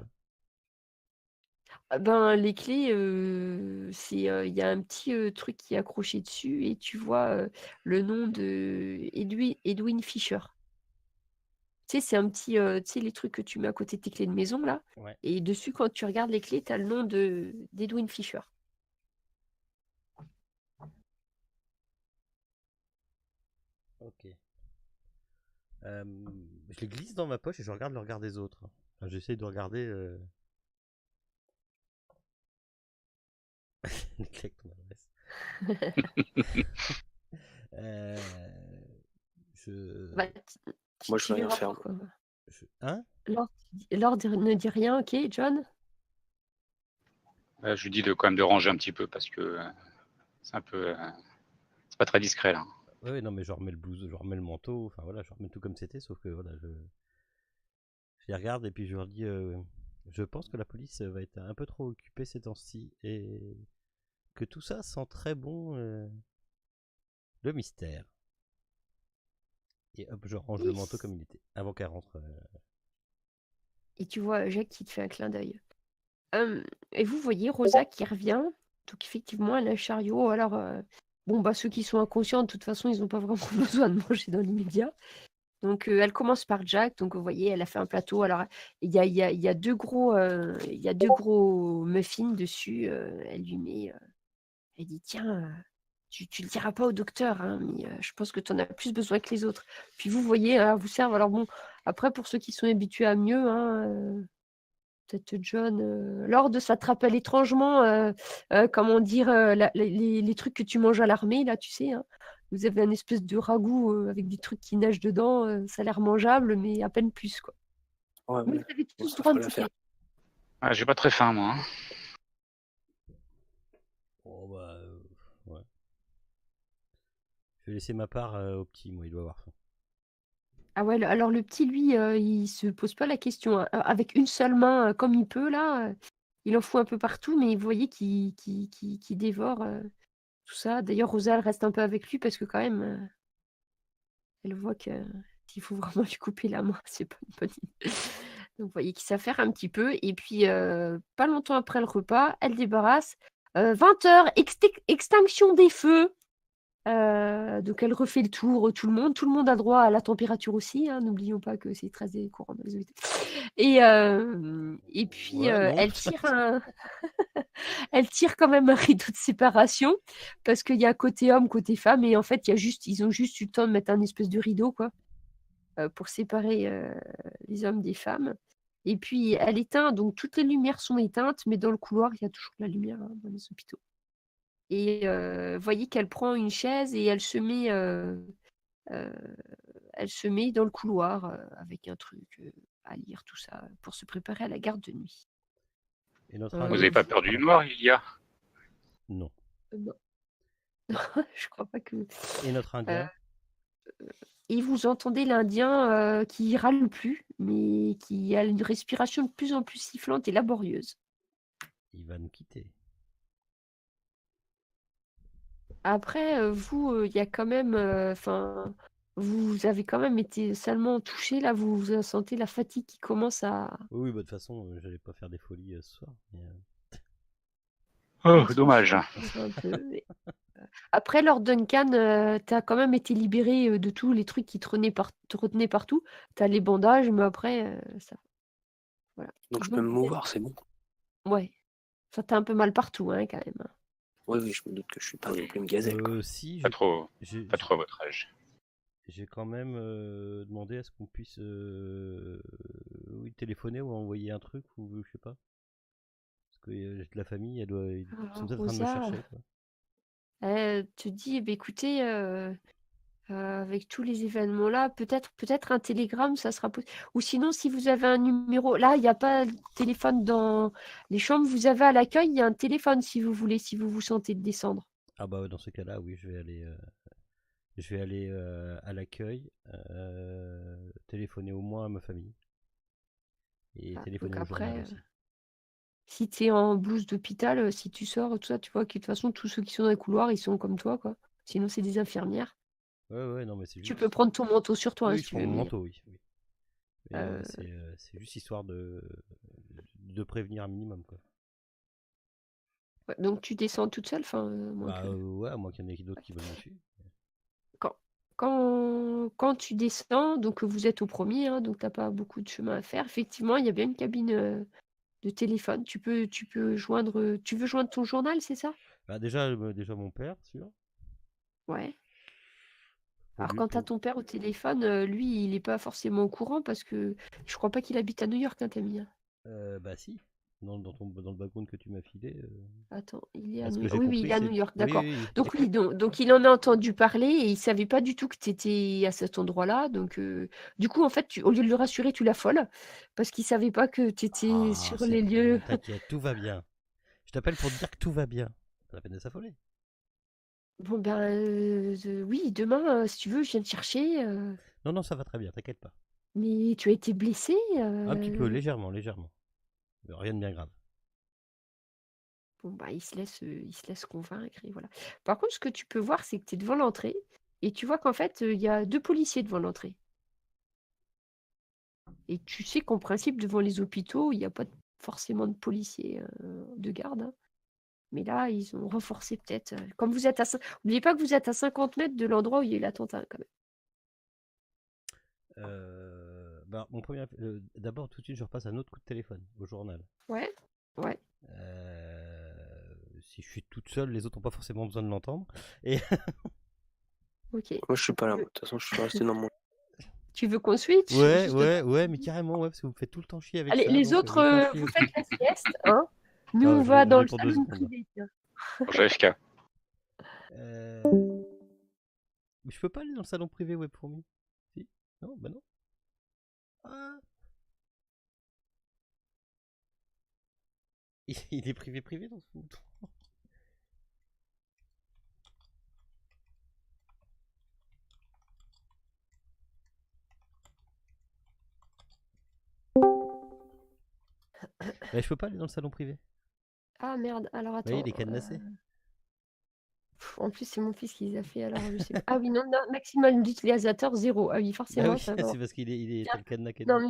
quoi? Ben, les clés, il y a un petit truc qui est accroché dessus et tu vois le nom de Edwin Fisher. Tu sais, c'est un petit, tu sais, les trucs que tu mets à côté de tes clés de maison là. Ouais, Et dessus, quand tu regardes les clés, tu as le nom d'Edwin Fisher. ok. Je les glisse dans ma poche et je regarde le regard des autres. Enfin, j'essaye de regarder les clés que ton adresse. Euh, je... Bah, Moi, je tu vais rien verras faire. pourquoi. Hein? Lord ne dit rien, ok, John? Je lui dis quand même de ranger un petit peu parce que c'est un peu. C'est pas très discret là. Ouais, non, mais je remets le blouse, je remets le manteau, enfin voilà, je remets tout comme c'était, sauf que voilà, je les regarde et puis je leur dis je pense que la police va être un peu trop occupée ces temps-ci et que tout ça sent très bon le mystère. Et hop, je range le manteau comme il était, avant qu'elle rentre. Et tu vois Jacques qui te fait un clin d'œil. Et vous voyez Rosa qui revient. Donc effectivement, elle a un chariot. Alors, bon, bah, ceux qui sont inconscients, de toute façon, ils n'ont pas vraiment besoin de manger dans l'immédiat. Donc, elle commence par Jack. Donc, vous voyez, elle a fait un plateau. Alors, il y a deux gros muffins dessus. Elle lui met... elle dit, tiens, tu le diras pas au docteur, hein, mais je pense que tu en as plus besoin que les autres. Puis vous voyez, elle vous serve. Alors bon, après, pour ceux qui sont habitués à mieux, hein, peut-être John, Lord, ça te rappelle étrangement, comment dire, les trucs que tu manges à l'armée, là, tu sais, hein. Vous avez un espèce de ragoût avec des trucs qui nagent dedans. Ça a l'air mangeable, mais à peine plus, quoi. Ouais, Mais ouais. vous avez Bon, tous ça droit fera de l'affaire. ticket. Ah, j'ai pas très faim moi. Hein. Oh bah ouais. Je vais laisser ma part au petit, moi il doit avoir faim. Ah ouais, alors le petit, lui, il se pose pas la question, hein. Avec une seule main, comme il peut, là, il en fout un peu partout, mais vous voyez qu'il dévore tout ça. D'ailleurs, Rosa, elle reste un peu avec lui parce que quand même, elle voit qu'il faut vraiment lui couper la main, c'est pas une bonne idée. Donc, vous voyez qu'il s'affaire un petit peu. Et puis, pas longtemps après le repas, elle débarrasse. 20h, extinction des feux. Donc, elle refait le tour, tout le monde. Tout le monde a droit à la température aussi, hein. N'oublions pas que c'est très courant dans les hôpitaux. Et puis, Ouais, non. elle tire quand même un rideau de séparation parce qu'il y a côté homme, côté femme. Et en fait, ils ont juste eu le temps de mettre un espèce de rideau, quoi, pour séparer les hommes des femmes. Et puis, elle éteint, donc toutes les lumières sont éteintes, mais dans le couloir, il y a toujours la lumière, hein, dans les hôpitaux. Et vous voyez qu'elle prend une chaise et elle se met dans le couloir avec un truc à lire, tout ça, pour se préparer à la garde de nuit. Et notre Vous Indien avez pas peur du noir, il y a? Non. Non. Je crois pas que... Et notre Indien Et vous entendez l'Indien qui râle plus, mais qui a une respiration de plus en plus sifflante et laborieuse. il va nous quitter. Après, vous, il y a quand même, enfin, vous avez quand même été salement touché là. Vous sentez la fatigue qui commence à. Oui, bah, de toute façon, j'allais pas faire des folies ce soir. Oh, Ouais, dommage. je sens un peu. Après, Lord Duncan, t'as quand même été libéré de tous les trucs qui te retenaient partout. T'as les bandages, mais après, ça. Voilà. Donc je peux Donc, me mouvoir, c'est bon. ouais. Enfin, t'as un peu mal partout, hein, quand même. Hein. Oui, oui, je me doute que je suis pas non plus une gazelle, quoi. Si, Pas trop, j'ai pas trop à votre âge. j'ai quand même demandé à ce qu'on puisse oui, téléphoner ou envoyer un truc ou je sais pas. Parce que j'ai de la famille, ils sont peut-être en train de me Rosa, chercher. Quoi. elle te dit, bah, écoutez, avec tous les événements là, peut-être un télégramme, ça sera possible. Ou sinon, si vous avez un numéro, là, il n'y a pas de téléphone dans les chambres, vous avez à l'accueil, il y a un téléphone si vous voulez, si vous vous sentez de descendre. Ah bah dans ce cas-là, oui, je vais aller à l'accueil, téléphoner au moins à ma famille et Ah, téléphoner donc au journal après, aussi. si tu es en blouse d'hôpital, si tu sors, tout ça, tu vois que de toute façon, tous ceux qui sont dans les couloirs, ils sont comme toi, quoi. Sinon, c'est des infirmières. Ouais, non, mais c'est Tu juste. peux prendre ton manteau sur toi, hein, Oui, si je tu prends veux, mon mais manteau, oui. Mais euh, c'est juste histoire de prévenir un minimum, quoi. ouais, donc tu descends toute seule, enfin, moins Bah que. ouais, à moins qu'il y en ait d'autres Ouais. qui veulent me suivre. Quand, quand tu descends, donc vous êtes au premier, hein, donc t'as pas beaucoup de chemin à faire. Effectivement, il y a bien une cabine de téléphone. Tu peux joindre. Tu veux joindre ton journal, c'est ça? Bah déjà mon père, sûr. Ouais. Pour Alors lui, quand t'as pour. ton père au téléphone, lui, il est pas forcément au courant parce que je crois pas qu'il habite à New York, hein, Camille. Bah si. Dans le background que tu m'as filé. Attends, il est à À ce New que York. j'ai Oui, il compris, est à c'est. New York, Oui, d'accord. oui, Donc oui, donc il en a entendu parler et il savait pas du tout que tu étais à cet endroit-là. Donc du coup, en fait, au lieu de le rassurer, tu l'affoles parce qu'il savait pas que tu étais Ah, sur c'est les bon, lieux. t'inquiète, tout va bien. Je t'appelle pour te dire que tout va bien. Pas la peine de s'affoler. Bon ben oui, demain, si tu veux, je viens te chercher. Non, ça va très bien, t'inquiète pas. Mais tu as été blessé. Un petit peu, légèrement. Rien de bien grave. Bon bah il se laisse convaincre et voilà. Par contre, ce que tu peux voir, c'est que tu es devant l'entrée et tu vois qu'en fait, il y a deux policiers devant l'entrée. Et tu sais qu'en principe, devant les hôpitaux, il n'y a pas forcément de policiers de garde. Hein. Mais là, ils ont renforcé peut-être. Comme vous êtes N'oubliez pas que vous êtes à 50 mètres de l'endroit où il y a eu l'attentat quand même. Bah, d'abord, tout de suite, je repasse un autre coup de téléphone au journal. Ouais, ouais, Si je suis toute seule, les autres n'ont pas forcément besoin de l'entendre. Et ok. Moi, je suis pas là, Tu moi. veux, De toute façon, je suis resté dans mon. tu veux qu'on switch juste le temps. mais carrément, ouais, parce que vous me faites tout le temps chier avec Allez, ça, les donc je autres, vais pas chier vous aussi. faites la sieste, hein. Nous, Ah, on va je dans l'ai le pour 2 salon secondes. privé. Tiens. Bonjour FK. Euh... Mais je peux pas aller dans le salon privé Web Fourmi. Si? Non, bah non. Ah. Il est privé dans ce bouton. Bah, je peux pas aller dans le salon privé. Ah merde, alors Bah, il attends. est cadenassé. En plus, c'est mon fils qui les a fait, alors je sais pas. Ah oui, non, non, maximum d'utilisateurs, 0. Ah oui, Bah forcément, oui, ça va. c'est parce t'as le cadenas qui est Non, dedans.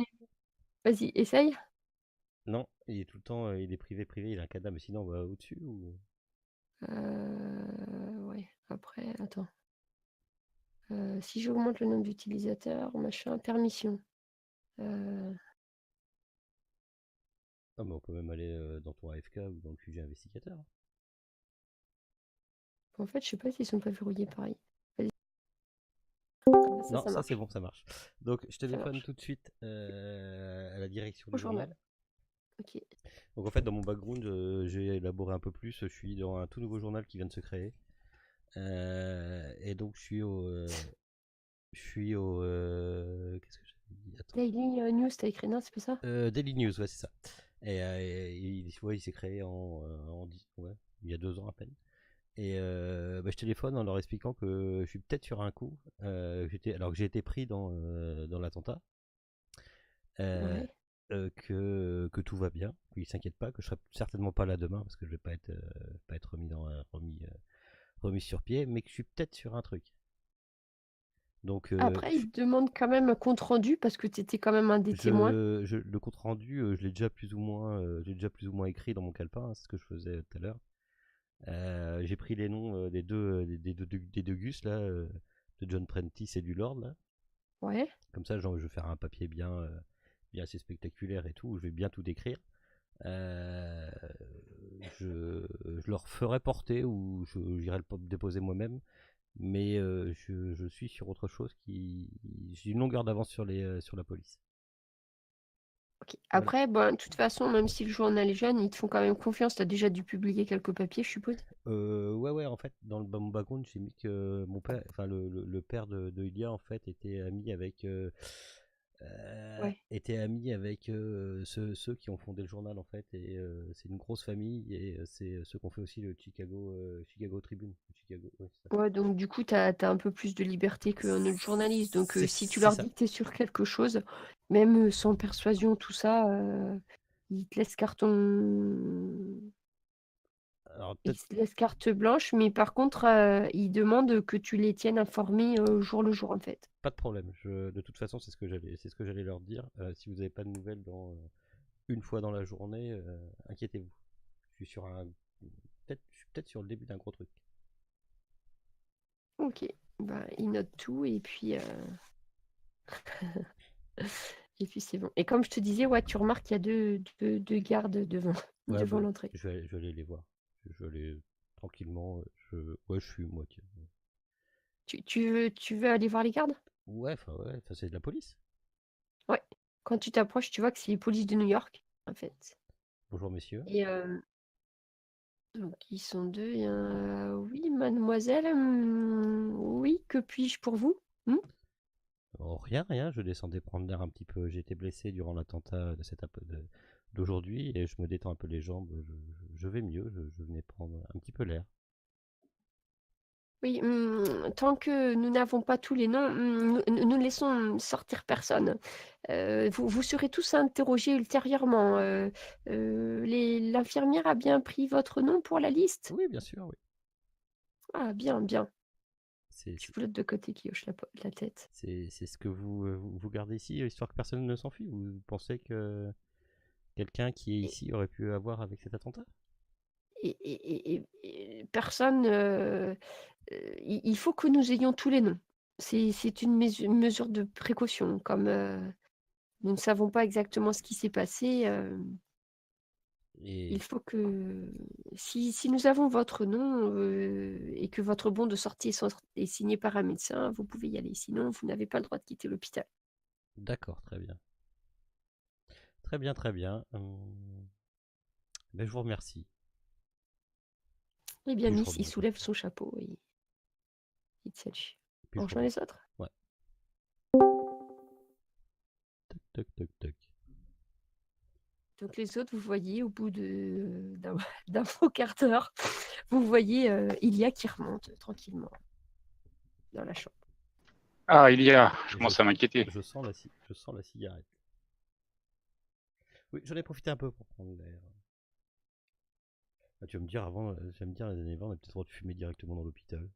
mais vas-y, essaye. Non, il est tout le temps, il est privé, il a un cadenas, mais sinon on va au-dessus ou. Ouais, après, attends. Si j'augmente le nombre d'utilisateurs, machin, permission. Ah, mais on peut même aller dans ton AFK ou dans le QG investigateur. En fait, je sais pas s'ils sont pas verrouillés pareil. Vas-y. Ça, Non, ça ça c'est marche. bon, ça marche. Donc je Ça téléphone marche. tout de suite à la direction Au du journal. journal. Ok. Donc en fait, dans mon background, j'ai élaboré un peu plus. Je suis dans un tout nouveau journal qui vient de se créer. Et donc qu'est-ce que j'avais dit? Attends. Daily News, t'as écrit non, c'est pas ça? Daily News, ouais, c'est ça. Il s'est créé ouais, il y a 2 ans à peine. Et je téléphone en leur expliquant que je suis peut-être sur un coup, alors que j'ai été pris dans l'attentat, euh, Ouais. que tout va bien, qu'ils s'inquiètent pas, que je serai certainement pas là demain parce que je vais pas être remis remis sur pied, mais que je suis peut-être sur un truc. Donc, Après, il te demande quand même un compte rendu parce que tu étais quand même un des témoins. le compte rendu, je l'ai déjà plus ou moins écrit dans mon calepin, hein, c'est ce que je faisais tout à l'heure. J'ai pris les noms des deux gus là, de John Prentice et du Lord là. Ouais. Comme ça, genre, je vais faire un papier bien assez spectaculaire et tout, où je vais bien tout décrire. Euh, je leur ferai porter ou j'irai le déposer moi-même, mais je suis sur autre chose j'ai une longueur d'avance sur la police. Ok. Voilà. Après, de toute façon, même si le journal est jeune, ils te font quand même confiance. Tu as déjà dû publier quelques papiers, je suppose. Ouais, en fait, dans mon background, j'ai mis que mon père, enfin le père de Ilia, en fait, Ouais. était ami avec ceux qui ont fondé le journal, en fait, et c'est une grosse famille, et c'est ceux qui ont fait aussi le Chicago Tribune. Chicago, ouais, c'est ça. Ouais, donc du coup, tu as un peu plus de liberté qu'un autre journaliste. Donc si tu C'est leur ça. dis que tu es sur quelque chose, même sans persuasion, tout ça, ils te laissent Alors ils peut-être te laissent carte blanche, mais par contre, ils demandent que tu les tiennes informés jour le jour, en fait. pas de problème. De toute façon, c'est ce que j'allais leur dire. Si vous n'avez pas de nouvelles dans une fois dans la journée, inquiétez-vous. Je suis peut-être sur le début d'un gros truc. Ok, ils notent tout et puis, et puis c'est bon. Et comme je te disais, ouais, tu remarques qu'il y a deux gardes devant, Ouais, devant l'entrée. je vais aller les voir. Je vais aller tranquillement. Je suis moi, tiens. Tu veux aller voir les gardes? Ouais, c'est de la police. Ouais. Quand tu t'approches, tu vois que c'est les polices de New York, en fait. Bonjour messieurs. Et donc ils sont deux. Oui, mademoiselle. Oui, que puis-je pour vous? Oh, rien, je descendais prendre l'air un petit peu. J'ai été blessé durant l'attentat d'aujourd'hui et je me détends un peu les jambes. Je vais mieux, je venais prendre un petit peu l'air. Oui, tant que nous n'avons pas tous les noms, nous ne laissons sortir personne. Vous serez tous interrogés ultérieurement. L'infirmière a bien pris votre nom pour la liste? Oui, bien sûr, oui. Ah, bien, bien. C'est Tu vois l'autre de côté qui hoche la tête. c'est ce que vous gardez ici, histoire que personne ne s'enfuit. Vous pensez que quelqu'un qui est Et, ici aurait pu avoir avec cet attentat? et personne. Il faut que nous ayons tous les noms. C'est une mesure de précaution. Comme nous ne savons pas exactement ce qui s'est passé, Et il faut que si nous avons votre nom et que votre bon de sortie est signé par un médecin, vous pouvez y aller. Sinon, vous n'avez pas le droit de quitter l'hôpital. d'accord, très bien. Très bien, très bien. Ben, je vous remercie. Eh bien, Puis je Miss, il remonte. soulève son chapeau et il te salue. Puis On je rejoint remonte. les autres? Ouais. Toc, toc, toc, toc. Donc les autres, vous voyez, au bout d'un faux quart d'heure, vous voyez Ilia qui remonte tranquillement dans la chambre. Ah, il y a, je Et commence à m'inquiéter. je sens la cigarette. Oui, j'en ai profité un peu pour prendre l'air. Ah, tu vas me dire, tu vas me dire, les années 20, on a peut-être le droit de fumer directement dans l'hôpital.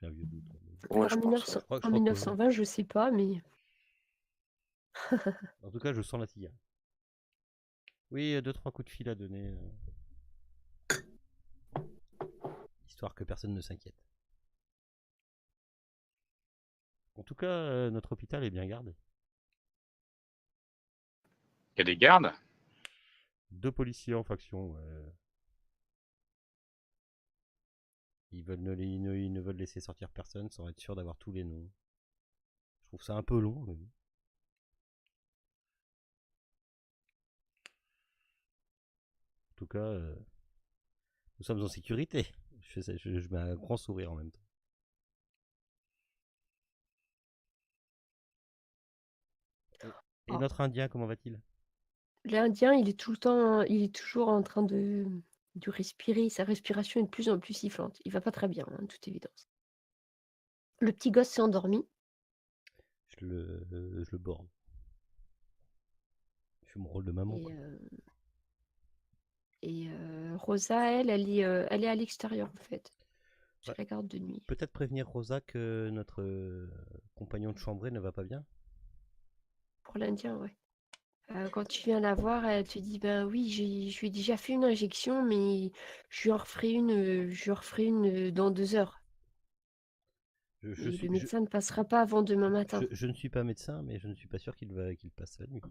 J'ai un vieux doute. Ouais, Alors je pense. Ouais. Je en crois que oui. 1920, je sais pas, mais En tout cas, je sens la cigarette. Oui, 2-3 coups de fil à donner. Histoire que personne ne s'inquiète. En tout cas, notre hôpital est bien gardé. Il y a des gardes. 2 policiers en faction. Ils ne veulent laisser sortir personne sans être sûr d'avoir tous les noms. Je trouve ça un peu long, mais bon. En tout cas, nous sommes en sécurité. Je mets un grand sourire en même temps. Et oh, notre Indien, comment va-t-il? l'Indien, il est toujours en train de respirer. Sa respiration est de plus en plus sifflante. Il va pas très bien, de toute évidence. Le petit gosse s'est endormi. Je le borne. Je fais mon rôle de maman, Et, quoi. Rosa, elle est à l'extérieur, en fait. sur Ouais. la garde de nuit. Peut-être prévenir Rosa que notre compagnon de chambrée ne va pas bien. Pour l'Indien, ouais. Quand tu viens la voir, elle te dit, ben oui, je lui ai déjà fait une injection, mais je lui en referai une dans 2 heures. Je Et le suis, médecin ne passera pas avant demain matin. je ne suis pas médecin, mais je ne suis pas sûr qu'il passe la nuit.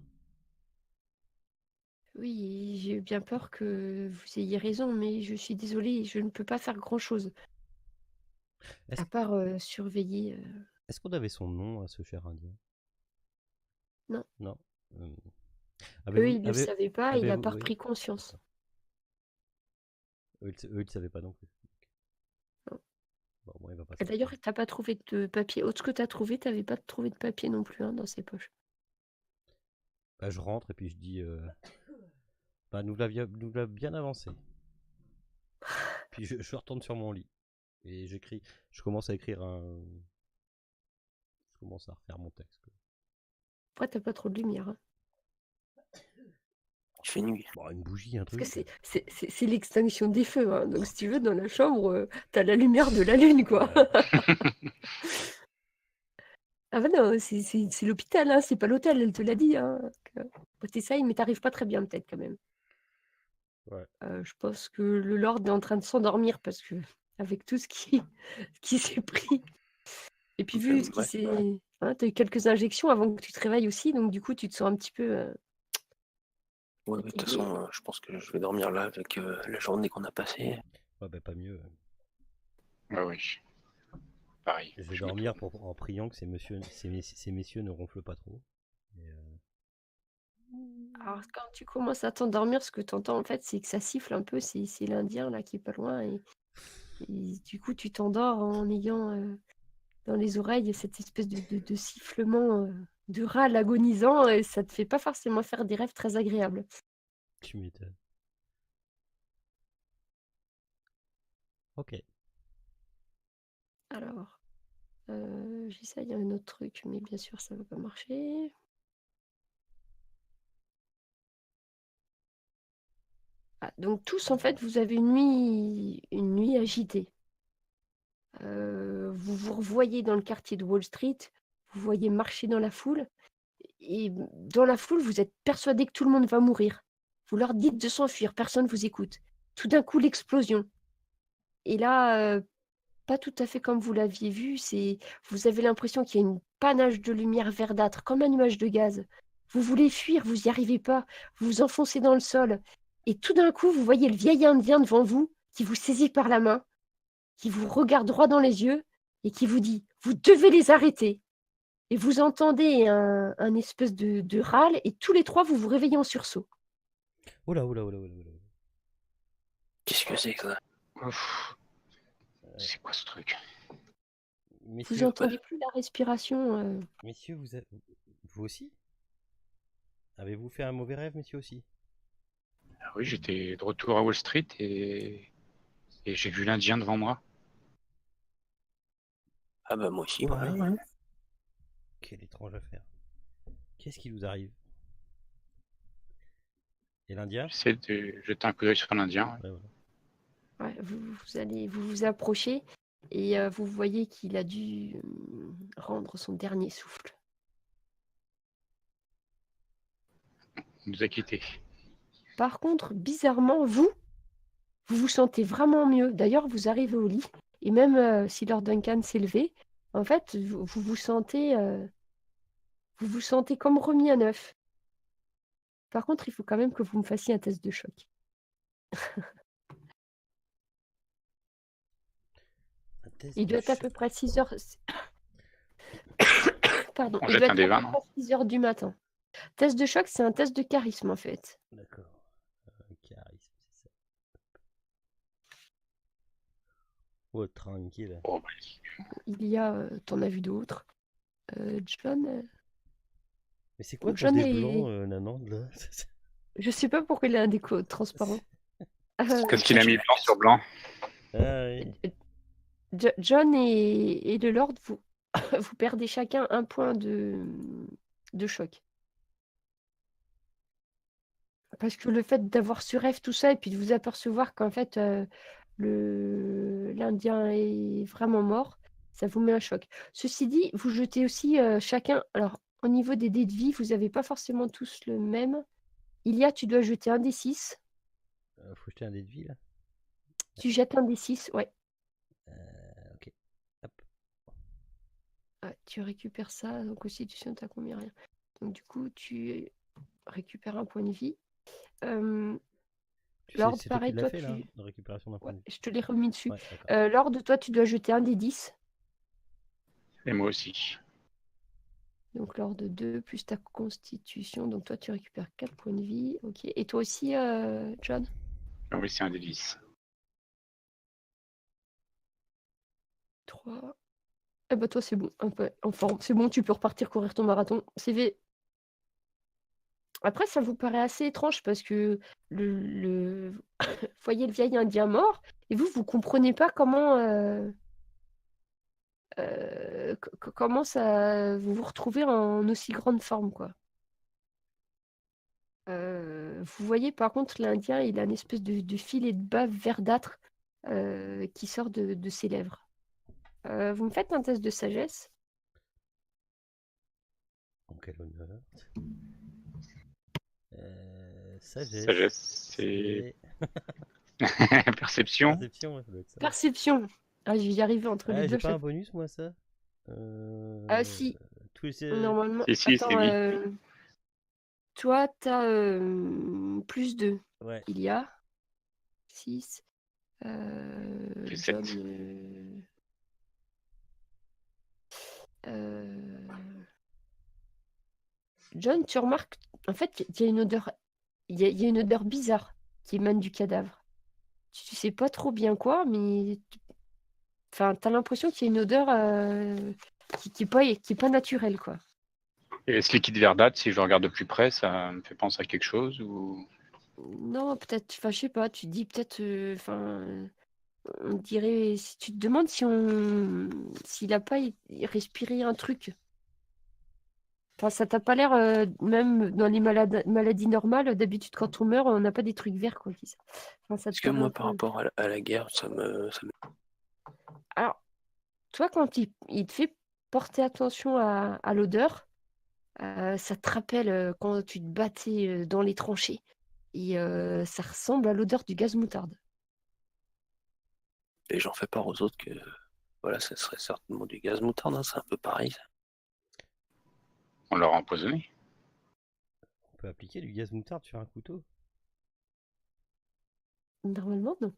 Oui, j'ai eu bien peur que vous ayez raison, mais je suis désolée, je ne peux pas faire grand-chose, Est-ce à part surveiller. est-ce qu'on avait son nom à ce cher Indien? Non, Non. Hum. eux, Avez-vous, ils ne le avez, savaient pas, il n'a avez-vous, pas oui, repris conscience. d'accord. Eux, ils ne savaient pas non plus. Non. Bon, moi, il va pas Et d'ailleurs, savoir. t'as pas trouvé de papier. Autre que tu as trouvé, tu n'avais pas trouvé de papier non plus dans ses poches. Bah, je rentre et puis je dis, bah, nous l'a bien avancé. Puis je retourne sur mon lit et je commence à écrire je commence à refaire mon texte, quoi. Après, t'as pas trop de lumière, hein. Il fait nuit. Bon, une bougie, un Parce que truc. c'est l'extinction des feux, hein. Donc, si tu veux, dans la chambre, t'as la lumière de la lune, quoi. Ah bah non, c'est l'hôpital, hein, c'est pas l'hôtel, elle te l'a dit, hein. T'essayes, mais t'arrives pas très bien, peut-être, quand même. Ouais. Je pense que le Lord est en train de s'endormir parce que avec tout ce qui s'est pris. Et puis vu ce qui Ouais. s'est. Hein, t'as eu quelques injections avant que tu te réveilles aussi, donc du coup tu te sens un petit peu Ouais, de toute fatigué. façon, je pense que je vais dormir là avec la journée qu'on a passée. Ouais, bah, pas mieux. Ouais, oui. Pareil. Je vais Je me dormir trouve. en priant que ces messieurs ne ronflent pas trop. Et, Alors quand tu commences à t'endormir, ce que tu entends en fait, c'est que ça siffle un peu, c'est l'Indien là qui est pas loin. Et du coup tu t'endors en ayant dans les oreilles cette espèce de sifflement de râle agonisant et ça te fait pas forcément faire des rêves très agréables. tu m'étonnes. Ok. Alors, j'essaye un autre truc, mais bien sûr ça va pas marcher. Ah, donc tous en fait vous avez une nuit agitée. Vous vous revoyez dans le quartier de Wall Street, vous voyez marcher dans la foule, et dans la foule, vous êtes persuadé que tout le monde va mourir. Vous leur dites de s'enfuir, personne ne vous écoute. Tout d'un coup, l'explosion. Et là, pas tout à fait comme vous l'aviez vu, vous avez l'impression qu'il y a une panache de lumière verdâtre, comme un nuage de gaz. Vous voulez fuir, vous n'y arrivez pas, vous vous enfoncez dans le sol. Et tout d'un coup, vous voyez le vieil Indien devant vous qui vous saisit par la main, qui vous regarde droit dans les yeux et qui vous dit « Vous devez les arrêter !» Et vous entendez un espèce de râle et tous les trois, vous vous réveillez en sursaut. Oula, oula, oula, oula, oula. Qu'est-ce que c'est que ça? Ouf. C'est quoi ce truc? Vous Messieurs, entendez plus la respiration. messieurs, vous aussi? Avez-vous fait un mauvais rêve, messieurs aussi? Ah oui, j'étais de retour à Wall Street et j'ai vu l'Indien devant moi. Ah bah moi aussi, Pareil. ouais. Quelle étrange affaire. Qu'est-ce qui nous arrive? Et l'Indien? J'essaie de jeter un coup d'œil sur l'Indien. Ouais, voilà. Ouais, vous vous approchez et vous voyez qu'il a dû rendre son dernier souffle. Il nous a quittés. Par contre, bizarrement, vous vous sentez vraiment mieux. D'ailleurs, vous arrivez au lit et même si Lord Duncan s'est levé, en fait, vous vous sentez comme remis à neuf. Par contre, il faut quand même que vous me fassiez un test de choc. Un test Il de doit être à choc. peu près 6 heures. Pardon, On il jette doit un être des à 20, peu non? près 6 heures du matin. Test de choc, c'est un test de charisme en fait. D'accord. Charisme, c'est ça. Oh, tranquille. Oh, bah, Il y a, t'en as vu d'autres. John, Mais c'est quoi ton John dé est. blanc, Nanande, là? Je sais pas pourquoi il a un déco transparent. Qu'est-ce qu'il a mis blanc sur blanc? Ah oui. John et le Lord, vous perdez chacun un point de choc. Parce que le fait d'avoir ce rêve, tout ça, et puis de vous apercevoir qu'en fait, l'Indien est vraiment mort, ça vous met un choc. Ceci dit, vous jetez aussi chacun. Alors, au niveau des dés de vie, vous n'avez pas forcément tous le même. Tu dois jeter un des 6. Faut jeter un dé de vie là. Tu jettes un des 6, ouais. Ok. Hop. Ouais, tu récupères ça. Donc, constitution, t'as combien? Rien. Donc, du coup, tu récupères un point de vie. Lord, C'est toi qui pareil, l'as toi, fait là, de récupération d'un point Ouais, de vie. je te l'ai remis dessus. Ouais, d'accord. Lord, toi, tu dois jeter un des 10. Et moi aussi. Donc, Lord 2 plus ta constitution. Donc, toi, tu récupères 4 points de vie. Ok. Et toi aussi, John? Ah oui, c'est un des 10. 3. Eh ben, toi, c'est bon. Un peu en forme. C'est bon, tu peux repartir courir ton marathon. CV. Après, ça vous paraît assez étrange parce que le voyez le vieil Indien mort et vous comprenez pas comment comment ça vous vous retrouvez en aussi grande forme, quoi. Vous voyez par contre l'Indien, il a une espèce de filet de bave verdâtre qui sort de ses lèvres. Vous me faites un test de sagesse? En quel honneur. Sagesse. Sagesse, c'est C'est perception. perception, ouais, ça doit être ça. Perception. Ah, je vais y arriver entre les Ah, deux. j'ai pas un bonus moi ça. Ah si, Tous les... normalement. Si, si, Attends, c'est mis. toi, t'as plus 2. Ouais. Il y a 6. J'ai John. 7. John, tu remarques, en fait, il y a une odeur, il y a une odeur bizarre qui émane du cadavre. Tu sais pas trop bien quoi, mais enfin, t'as l'impression qu'il y a une odeur qui est pas naturelle, quoi. Et ce liquide verdâtre, si je le regarde de plus près, ça me fait penser à quelque chose ou... Non, peut-être, enfin, je sais pas, tu te dis peut-être, enfin, on dirait, si tu te demandes s'il a pas respiré un truc. Enfin, ça t'a pas l'air, même dans les maladies normales, d'habitude, quand on meurt, on n'a pas des trucs verts, quoi. Enfin, ça te Parce que paraît un moi, par peu. rapport à la guerre, Alors, toi, quand il te fait porter attention à l'odeur, ça te rappelle quand tu te battais dans les tranchées. Et ça ressemble à l'odeur du gaz moutarde. et j'en fais part aux autres que voilà, ça serait certainement du gaz moutarde, hein, c'est un peu pareil. On l'aura empoisonné. On peut appliquer du gaz moutarde sur un couteau. Normalement, non.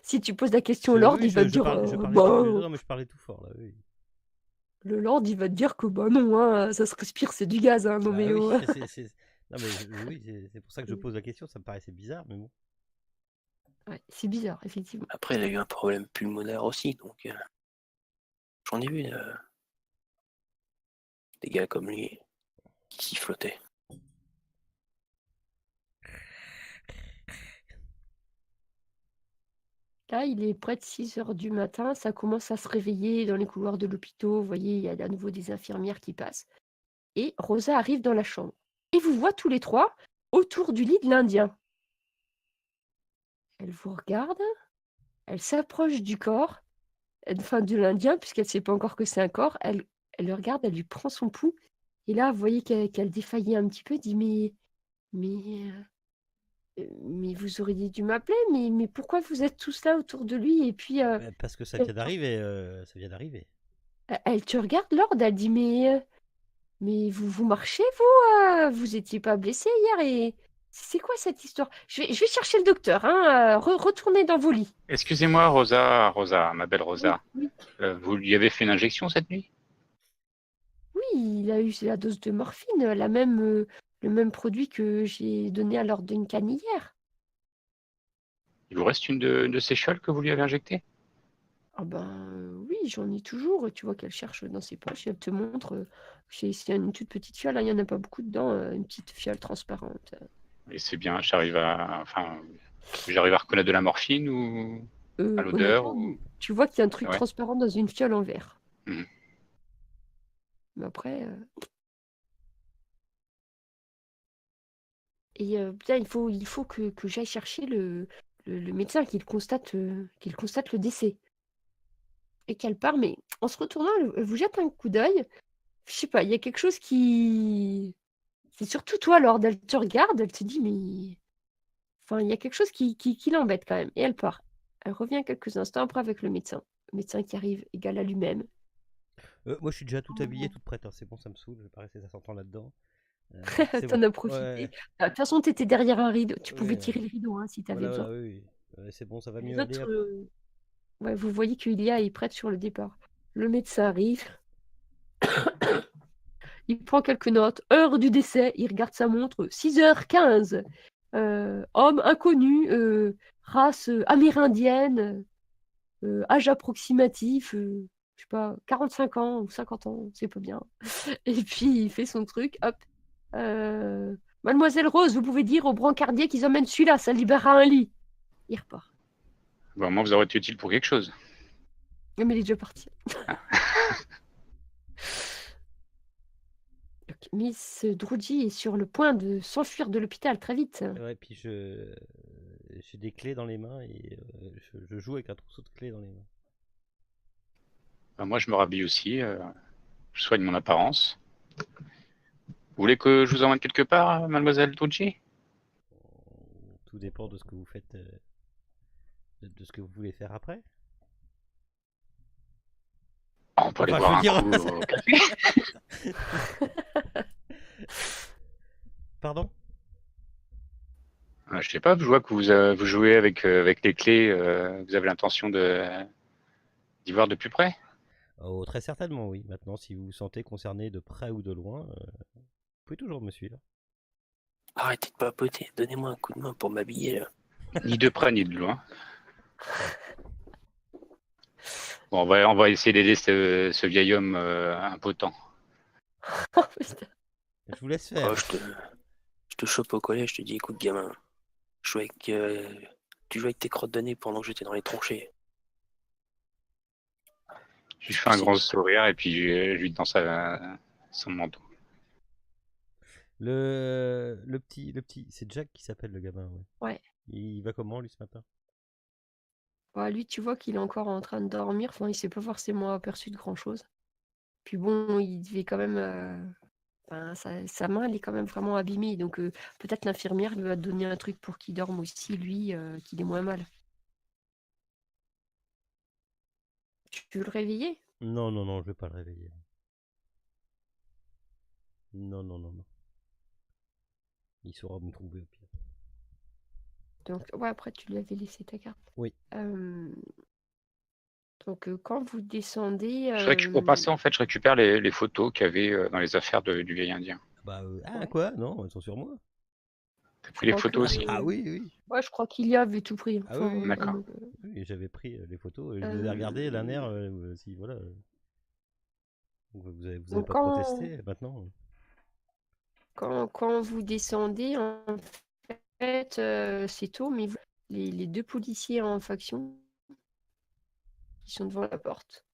Si tu poses la question au Lord, Oui, il va te dire je parlais bah, tout... Non, mais je parlais tout fort là, oui. le Lord, il va te dire que bah non, hein, ça se respire, c'est du gaz. Hein, non, Bah mais oui, oh. Non mais oui, c'est pour ça que je pose la question, ça me paraissait bizarre, mais bon. Ouais, c'est bizarre, effectivement. Après, il a eu un problème pulmonaire aussi, donc j'en ai vu des gars comme lui qui sifflotaient. Là, il est près de 6 heures du matin, ça commence à se réveiller dans les couloirs de l'hôpital. Vous voyez, il y a à nouveau des infirmières qui passent. Et Rosa arrive dans la chambre. Et vous voit tous les trois autour du lit de l'Indien. Elle vous regarde, elle s'approche du corps, enfin de l'Indien, puisqu'elle ne sait pas encore que c'est un corps. Elle le regarde, elle lui prend son pouls. Et là, vous voyez qu'elle défaillit un petit peu, dit mais vous auriez dû m'appeler, mais pourquoi vous êtes tous là autour de lui? Et puis, Bah, parce que ça elle, vient d'arriver, ça vient d'arriver. elle te regarde, Lord, elle dit, mais vous marchez, vous? Vous étiez pas blessé hier et c'est quoi cette histoire? Je vais chercher le docteur, hein. Retournez dans vos lits. Excusez-moi, Rosa, ma belle Oui, Rosa. oui. Vous lui avez fait une injection cette nuit? Oui, il a eu la dose de morphine, le même produit que j'ai donné à Lord Duncan hier. Il vous reste une de ces fioles que vous lui avez injectées? Ah ben oui, j'en ai toujours. Tu vois qu'elle cherche dans ses poches et elle te montre. C'est une toute petite fiole, hein, il n'y en a pas beaucoup dedans, une petite fiole transparente. Et c'est bien, j'arrive à reconnaître de la morphine ou à l'odeur Honnêtement, ou... tu vois qu'il y a un truc Ouais. transparent dans une fiole en verre. Mhm. Mais après. Et bien, il faut que j'aille chercher le le médecin qu'il constate le décès. Et qu'elle part, mais en se retournant, elle vous jette un coup d'œil. Je sais pas, il y a quelque chose qui... C'est surtout toi, Lord, elle te regarde, elle te dit, mais... Enfin, il y a quelque chose qui l'embête quand même. Et elle part. Elle revient quelques instants après avec le médecin. Le médecin qui arrive égal à lui-même. Moi, je suis déjà tout habillé, toute prête, hein. C'est bon, ça me saoule. Je vais pas rester 500 ans là-dedans. C'est T'en bon. as profité. De toute façon, t'étais derrière un rideau. Tu pouvais Ouais, tirer le rideau hein, si t'avais voilà, besoin. oui. C'est bon, ça va Les mieux aller. autres, ouais, vous voyez qu'Ilia est prête sur le départ. Le médecin arrive. Il prend quelques notes. Heure du décès. Il regarde sa montre. 6h15. Homme inconnu. Race amérindienne. Âge approximatif. Je sais pas, 45 ans ou 50 ans. C'est pas bien. Et puis, il fait son truc. Hop. Mademoiselle Rose, vous pouvez dire au brancardier qu'ils emmènent celui-là. Ça libérera un lit. Il repart. Bon, moi, vous aurez été utile pour quelque chose. Mais il est déjà parti. Donc, Miss Druji est sur le point de s'enfuir de l'hôpital très vite. Ouais, puis j'ai des clés dans les mains et je joue avec un trousseau de clés dans les mains. Moi, je me rhabille aussi. Je soigne mon apparence. Vous voulez que je vous emmène quelque part, mademoiselle Druji? Tout dépend de ce que vous faites, de ce que vous voulez faire après. On peut aller Enfin, boire je un veux coup dire- au café. Pardon? Je sais pas, je vois que vous jouez avec les clés. Vous avez l'intention d'y voir de plus près? Oh, très certainement, oui. Maintenant, si vous vous sentez concerné de près ou de loin, vous pouvez toujours me suivre. Arrêtez de papoter, donnez-moi un coup de main pour m'habiller là. Ni de près ni de loin. Bon, on va essayer d'aider ce vieil homme impotent. Oh, putain. Je vous laisse faire. Oh, je te chope au collège, je te dis écoute gamin, tu jouais avec tes crottes de nez pendant que j'étais dans les tranchées. Je lui fais un grand sourire et puis je lui tends son manteau. Le petit, c'est Jack qui s'appelle le gamin. Ouais. Il va comment lui ce matin? Bah, lui, tu vois qu'il est encore en train de dormir. Enfin, il s'est pas forcément aperçu de grand-chose. Puis bon, il devait quand même... Enfin, sa main, elle est quand même vraiment abîmée. Donc peut-être l'infirmière lui a donné un truc pour qu'il dorme aussi, lui, qu'il ait moins mal. Tu veux le réveiller? Non, non, non, je vais pas le réveiller. Non, non, non, non. Il saura me trouver au pire. Donc, ouais, après, tu lui avais laissé ta carte. Oui. Donc, quand vous descendez... Pour passer, en fait, je récupère les photos qu'il y avait dans les affaires du vieil indien. Bah, Ouais. quoi? Non, elles sont sur moi. T'as pris les crois photos que- aussi? Ah oui, oui. Ouais, je crois qu'il y avait tout pris. Ah oui, d'accord. Oui, j'avais pris les photos. Je vous ai regardé l'un air. Si, voilà. Vous avez Donc, pas protesté maintenant. Quand vous descendez, en fait, c'est tôt, mais les deux policiers en faction qui sont devant la porte.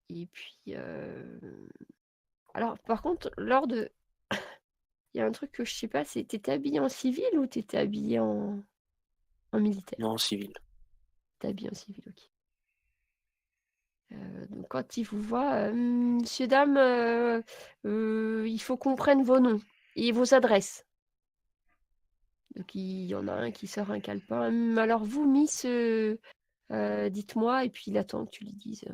Et puis, alors, par contre, lors de... Il y a un truc que je sais pas, c'est t'étais habillé en civil ou t'étais habillé en militaire? Non, en civil. T'es habillé en civil, ok. Donc quand ils vous voient, monsieur, dame, il faut qu'on prenne vos noms et vos adresses. Donc il y en a un qui sort un calepin. Alors vous, Miss, dites-moi, et puis il attend que tu lui dises.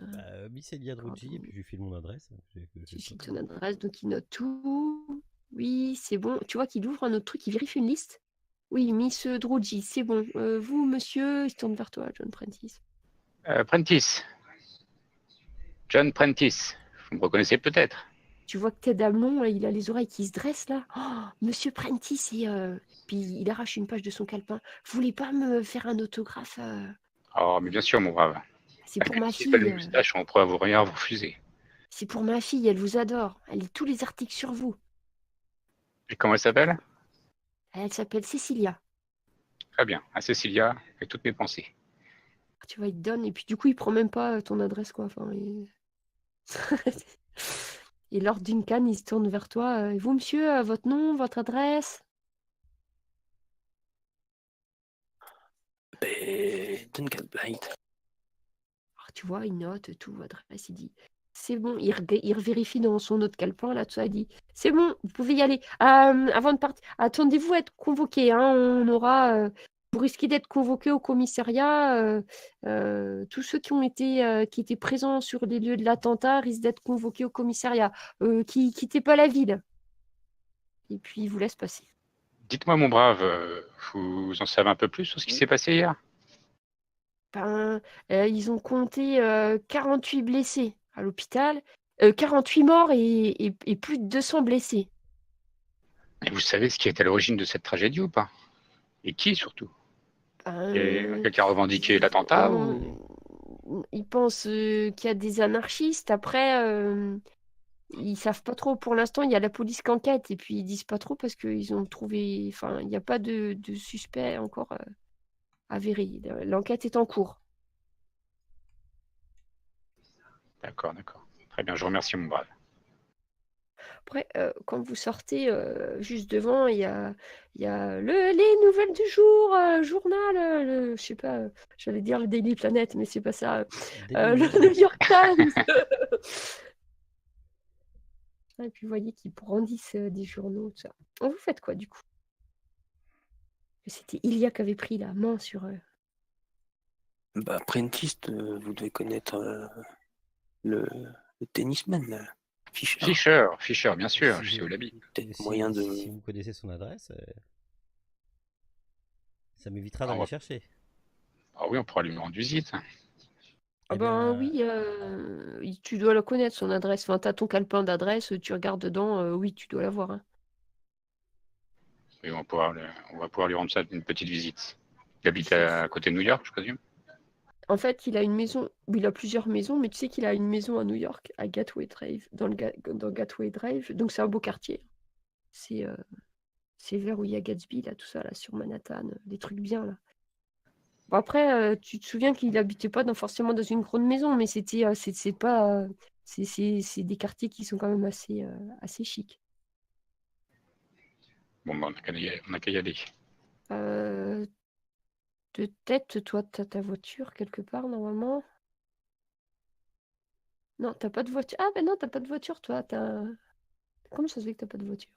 Miss Elia Druji, et puis je lui file mon adresse. Tu files ton adresse, donc il note tout. Oui, c'est bon. Tu vois qu'il ouvre un autre truc, il vérifie une liste. Oui, Miss Druji, c'est bon. Vous, monsieur, il se tourne vers toi, John Prentice. Prentice. John Prentice. Vous me reconnaissez peut-être? Tu vois que Ted Amlon, il a les oreilles qui se dressent là. Oh, monsieur Prentice, et puis il arrache une page de son calepin. Vous voulez pas me faire un autographe? Oh, mais bien sûr, mon brave. C'est pour ma Avec une belle fille. moustache, on pourrait rien vous refuser. C'est pour ma fille, elle vous adore. Elle lit tous les articles sur vous. Et comment elle s'appelle? Elle s'appelle Cécilia. Très bien. À Cécilia, avec toutes mes pensées. Tu vois, il te donne, et puis du coup, il prend même pas ton adresse, quoi. Enfin, Et lors d'une canne, il se tourne vers toi. Et vous, monsieur, votre nom, votre adresse? Duncan Blight. Alors, tu vois, il note tout, adresse, il dit c'est bon, il vérifie dans son autre calepin, là, tout ça, il dit c'est bon, vous pouvez y aller. Avant de partir, attendez-vous à être convoqué, hein, on aura. Vous risquez d'être convoqué au commissariat. Tous ceux qui étaient présents sur les lieux de l'attentat risquent d'être convoqués au commissariat. Qui quittez pas la ville. Et puis, il vous laisse passer. Dites-moi, mon brave, vous en savez un peu plus sur ce qui s'est passé hier? Ben, ils ont compté 48 blessés à l'hôpital, 48 morts et plus de 200 blessés. Et vous savez ce qui est à l'origine de cette tragédie ou pas? Et qui surtout? Ben, Quelqu'un a revendiqué l'attentat ils pensent qu'il y a des anarchistes. Après, ils savent pas trop. Pour l'instant, il y a la police qui enquête et puis ils disent pas trop parce qu'ils ont trouvé. Enfin, il n'y a pas de suspect encore avéré. L'enquête est en cours. D'accord. Très bien, je vous remercie, mon brave. Après, quand vous sortez, juste devant, il y a les nouvelles du jour, journal, je sais pas, j'allais dire le Daily Planet, mais c'est pas ça. Daily Le News. New York Times. Et puis vous voyez qu'ils brandissent des journaux, tout ça. Vous faites quoi du coup? C'était Ilia qui avait pris la main sur. Prentice, vous devez connaître le tennisman, là. Fischer. Fischer, bien sûr, Si je sais j'ai- où il habite. Peut-être si, moyen de. si vous connaissez son adresse, ça m'évitera Ah, d'aller ouais. chercher. Ah oui, on pourra lui rendre visite. Ah Eh ben bien, oui, tu dois la connaître son adresse. Enfin, t'as ton calepin d'adresse, tu regardes dedans, oui, tu dois l'avoir. Hein. Et on va pouvoir lui rendre ça une petite visite. Il habite à côté de New York, je présume. En fait, il a une maison, il a plusieurs maisons, mais tu sais qu'il a une maison à New York, à Gateway Drive, dans Gateway Drive, donc c'est un beau quartier. C'est vers où il y a Gatsby, là, tout ça, là, sur Manhattan, des trucs bien, là. Bon, après, tu te souviens qu'il n'habitait pas forcément dans une grande maison, mais c'est pas, c'est des quartiers qui sont quand même assez chics. Bon, on n'a qu'à y aller. Euh, de tête, toi, t'as ta voiture quelque part, normalement? Non, t'as pas de voiture. Ah, ben non, t'as pas de voiture, toi. Comment ça se fait que t'as pas de voiture?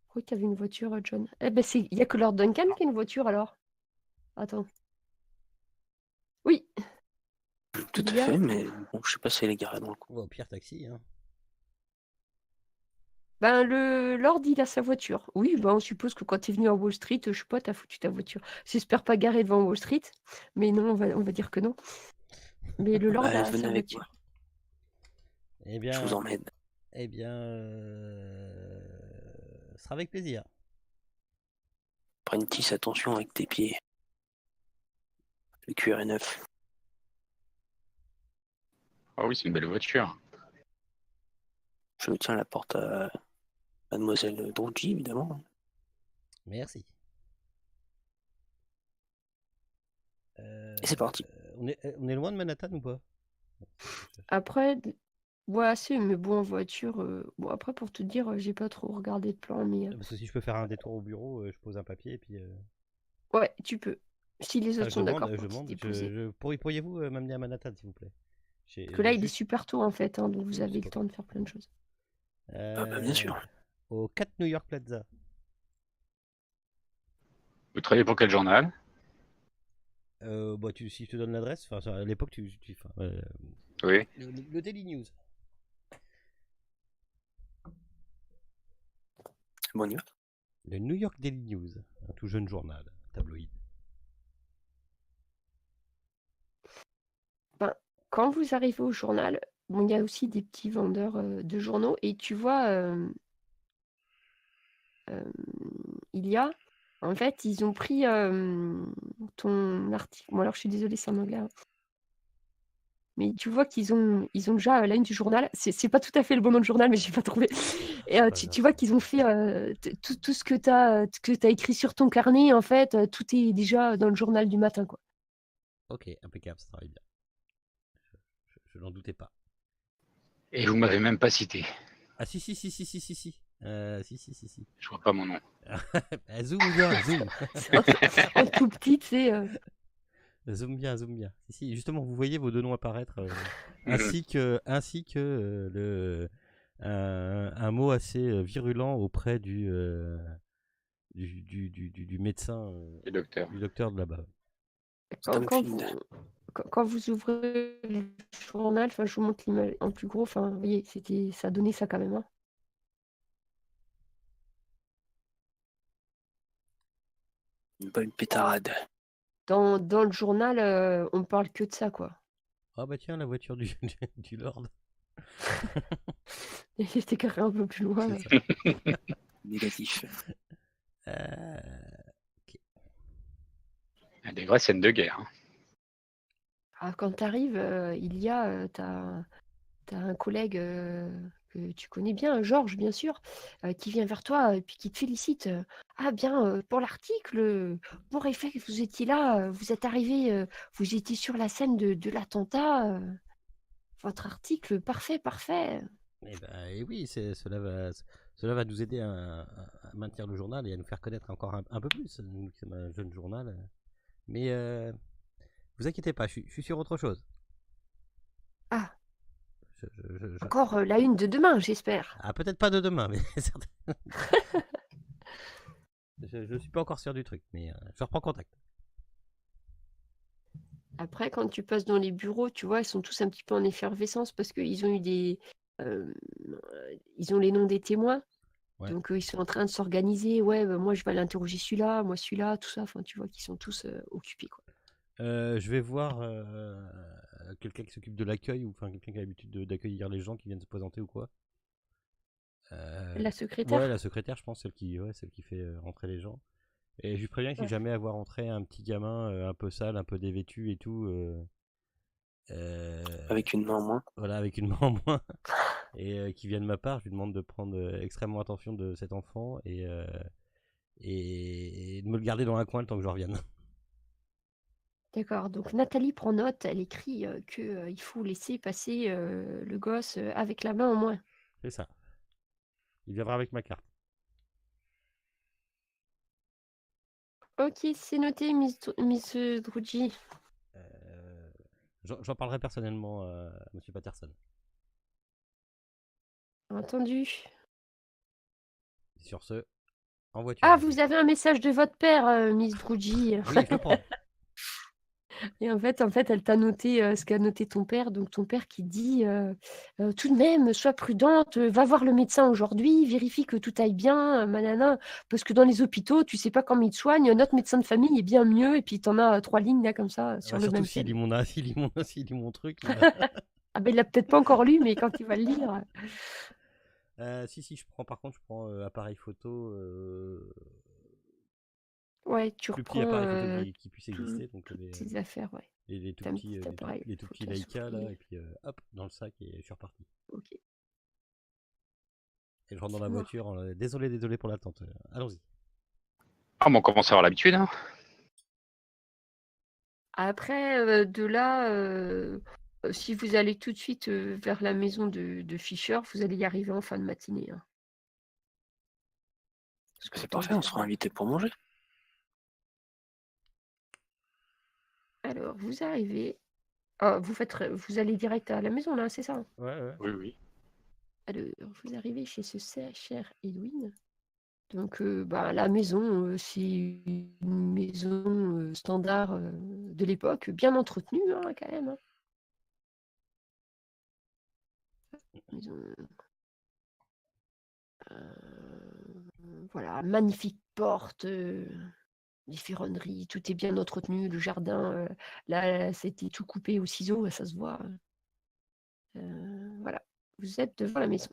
Pourquoi t'avais une voiture, John? Eh ben, il y a que Lord Duncan qui a une voiture, alors. Attends. Oui, Tout à il y a... fait, mais bon, je sais pas si elle est garée dans le coin. ou au pire taxi. Hein. Ben, le Lord, il a sa voiture. Oui, ben, on suppose que quand t'es venu à Wall Street, je sais pas, t'as foutu ta voiture. J'espère pas garée devant Wall Street, mais non, on va dire que non. Mais le Lord a Venez sa avec moi, voiture. Eh je bien, vous emmène. eh bien, ce sera avec plaisir. Prentice, attention avec tes pieds. Le cuir est neuf. Ah oui, c'est une belle voiture. Je tiens la porte à Mademoiselle Dronji, évidemment. Merci. Et c'est parti. On est loin de Manhattan ou pas? Après, ouais, c'est, mais bon, en voiture... Bon, après, pour te dire, j'ai pas trop regardé de plan, mais... Parce que si je peux faire un détour au bureau, je pose un papier et puis. Ouais, tu peux. Si les Enfin, autres je sont demande, d'accord je pour t'y demande. déposer. Pourriez-vous m'amener à Manhattan, s'il vous plaît? Parce que là, il est Juste. super tôt, en fait, hein, donc vous Oui, avez c'est le pas temps de faire plein de choses. Bien sûr. Au 4 New York Plaza. Vous travaillez pour quel journal? Si je te donne l'adresse, à l'époque, Oui. le Daily News. Bon, on y va. Le New York Daily News, un tout jeune journal, tabloïd. Quand vous arrivez au journal, bon, il y a aussi des petits vendeurs de journaux, et tu vois, il y a... En fait, ils ont pris ton article. Bon, alors, je suis désolée, c'est en anglais. Hein. Mais tu vois ils ont déjà la une du journal. C'est pas tout à fait le bon nom de journal, mais j'ai pas trouvé. Et tu vois qu'ils ont fait tout ce que t'as écrit sur ton carnet, en fait, tout est déjà dans le journal du matin, quoi. Ok, impeccable, ça travaille bien. Je n'en doutais pas. Et vous m'avez même pas cité. Ah si. Si. Je vois pas mon nom. Zoom bien, zoom. En tout petit, c'est. Zoom bien. Si, justement, vous voyez vos deux noms apparaître, Mhm. ainsi que un mot assez virulent auprès du médecin, Le docteur. du docteur de là-bas. Stamfield. Quand vous ouvrez le journal, enfin, je vous montre l'image en plus gros, enfin, vous voyez, ça donnait ça quand même, hein. Une bonne pétarade. Dans le journal, on parle que de ça, quoi. Ah bah tiens, la voiture du, du Lord. Et j'étais carré un peu plus loin. C'est ça. Négatif. Ok. Il y a des vraies scènes de guerre. Hein. Ah, quand tu arrives, t'as un collègue que tu connais bien, Georges, bien sûr, qui vient vers toi et puis qui te félicite. Ah bien, pour l'article, bon effet que vous étiez là, vous êtes arrivé, vous étiez sur la scène de l'attentat. Votre article, parfait. Et oui, cela va nous aider à maintenir le journal et à nous faire connaître encore un peu plus, nous qui sommes un jeune journal. Mais vous inquiétez pas, je suis sur autre chose. Ah, Je- encore la une de demain, j'espère. Ah, peut-être pas de demain, mais je suis pas encore sûr du truc, mais je reprends contact. Après, quand tu passes dans les bureaux, tu vois, ils sont tous un petit peu en effervescence parce qu'ils ont eu ils ont les noms des témoins. Ouais. Donc, ils sont en train de s'organiser. Ouais, bah, moi, je vais aller interroger celui-là, moi, celui-là, tout ça. Enfin, tu vois qu'ils sont tous occupés, quoi. Je vais voir quelqu'un qui s'occupe de l'accueil, ou enfin quelqu'un qui a l'habitude d'accueillir les gens qui viennent se présenter ou quoi. La Ouais, secrétaire? la secrétaire, je pense, celle qui fait rentrer les gens. Et je lui préviens que si Ouais. jamais avoir rentré un petit gamin un peu sale, un peu dévêtu et tout, Avec une main en moins. voilà, avec une main en moins, et qui vient de ma part, je lui demande de prendre extrêmement attention de cet enfant et de me le garder dans un coin le temps que je revienne. D'accord. Donc, Nathalie prend note. Elle écrit qu'il faut laisser passer le gosse avec la main en moins. C'est ça. Il viendra avec ma carte. Ok, c'est noté, Miss Druji. Euh, J'en parlerai personnellement à Monsieur Patterson. Entendu. Sur ce, en voiture. Ah, du coup. vous avez un message de votre père, Miss Druji. Oui, je le prends. Et en fait, elle t'a noté ce qu'a noté ton père. Donc, ton père qui dit tout de même, sois prudente, va voir le médecin aujourd'hui, vérifie que tout aille bien, manana. Parce que dans les hôpitaux, tu sais pas comment ils te soignent. Notre médecin de famille est bien mieux. Et puis, t'en as 3 lignes là, comme ça, sur le Surtout même s'il thème. s'il lit mon truc. Ah ben, il l'a peut-être pas encore lu, mais quand il va le lire. Si, par contre, je prends appareil photo. Ouais, tu Plus petit reprends appareil photo qui puisse exister. Donc toutes tes affaires, ouais. les tout T'as un petits, petit appareil les tout petits photo à Leica là, souffler. et puis hop, dans le sac et je suis reparti. Ok. Et je rentre dans Ça la marche. voiture. Désolé pour l'attente. Allons-y. Ah, mais on commence à avoir l'habitude. Hein. Après, de là, si vous allez tout de suite vers la maison de Fischer, vous allez y arriver en fin de matinée, hein. Parce que le C'est temps parfait, on sera invité pour manger. Alors, vous arrivez. Ah, vous allez direct à la maison, là, c'est ça? Ouais. Oui. Alors, vous arrivez chez ce cher Edwin. Donc, la maison, c'est une maison standard de l'époque, bien entretenue, hein, quand même, hein. Maison, voilà, magnifique porte, les ferronneries, tout est bien entretenu, le jardin, là, c'était tout coupé au ciseau, ça se voit. Voilà, vous êtes devant la maison.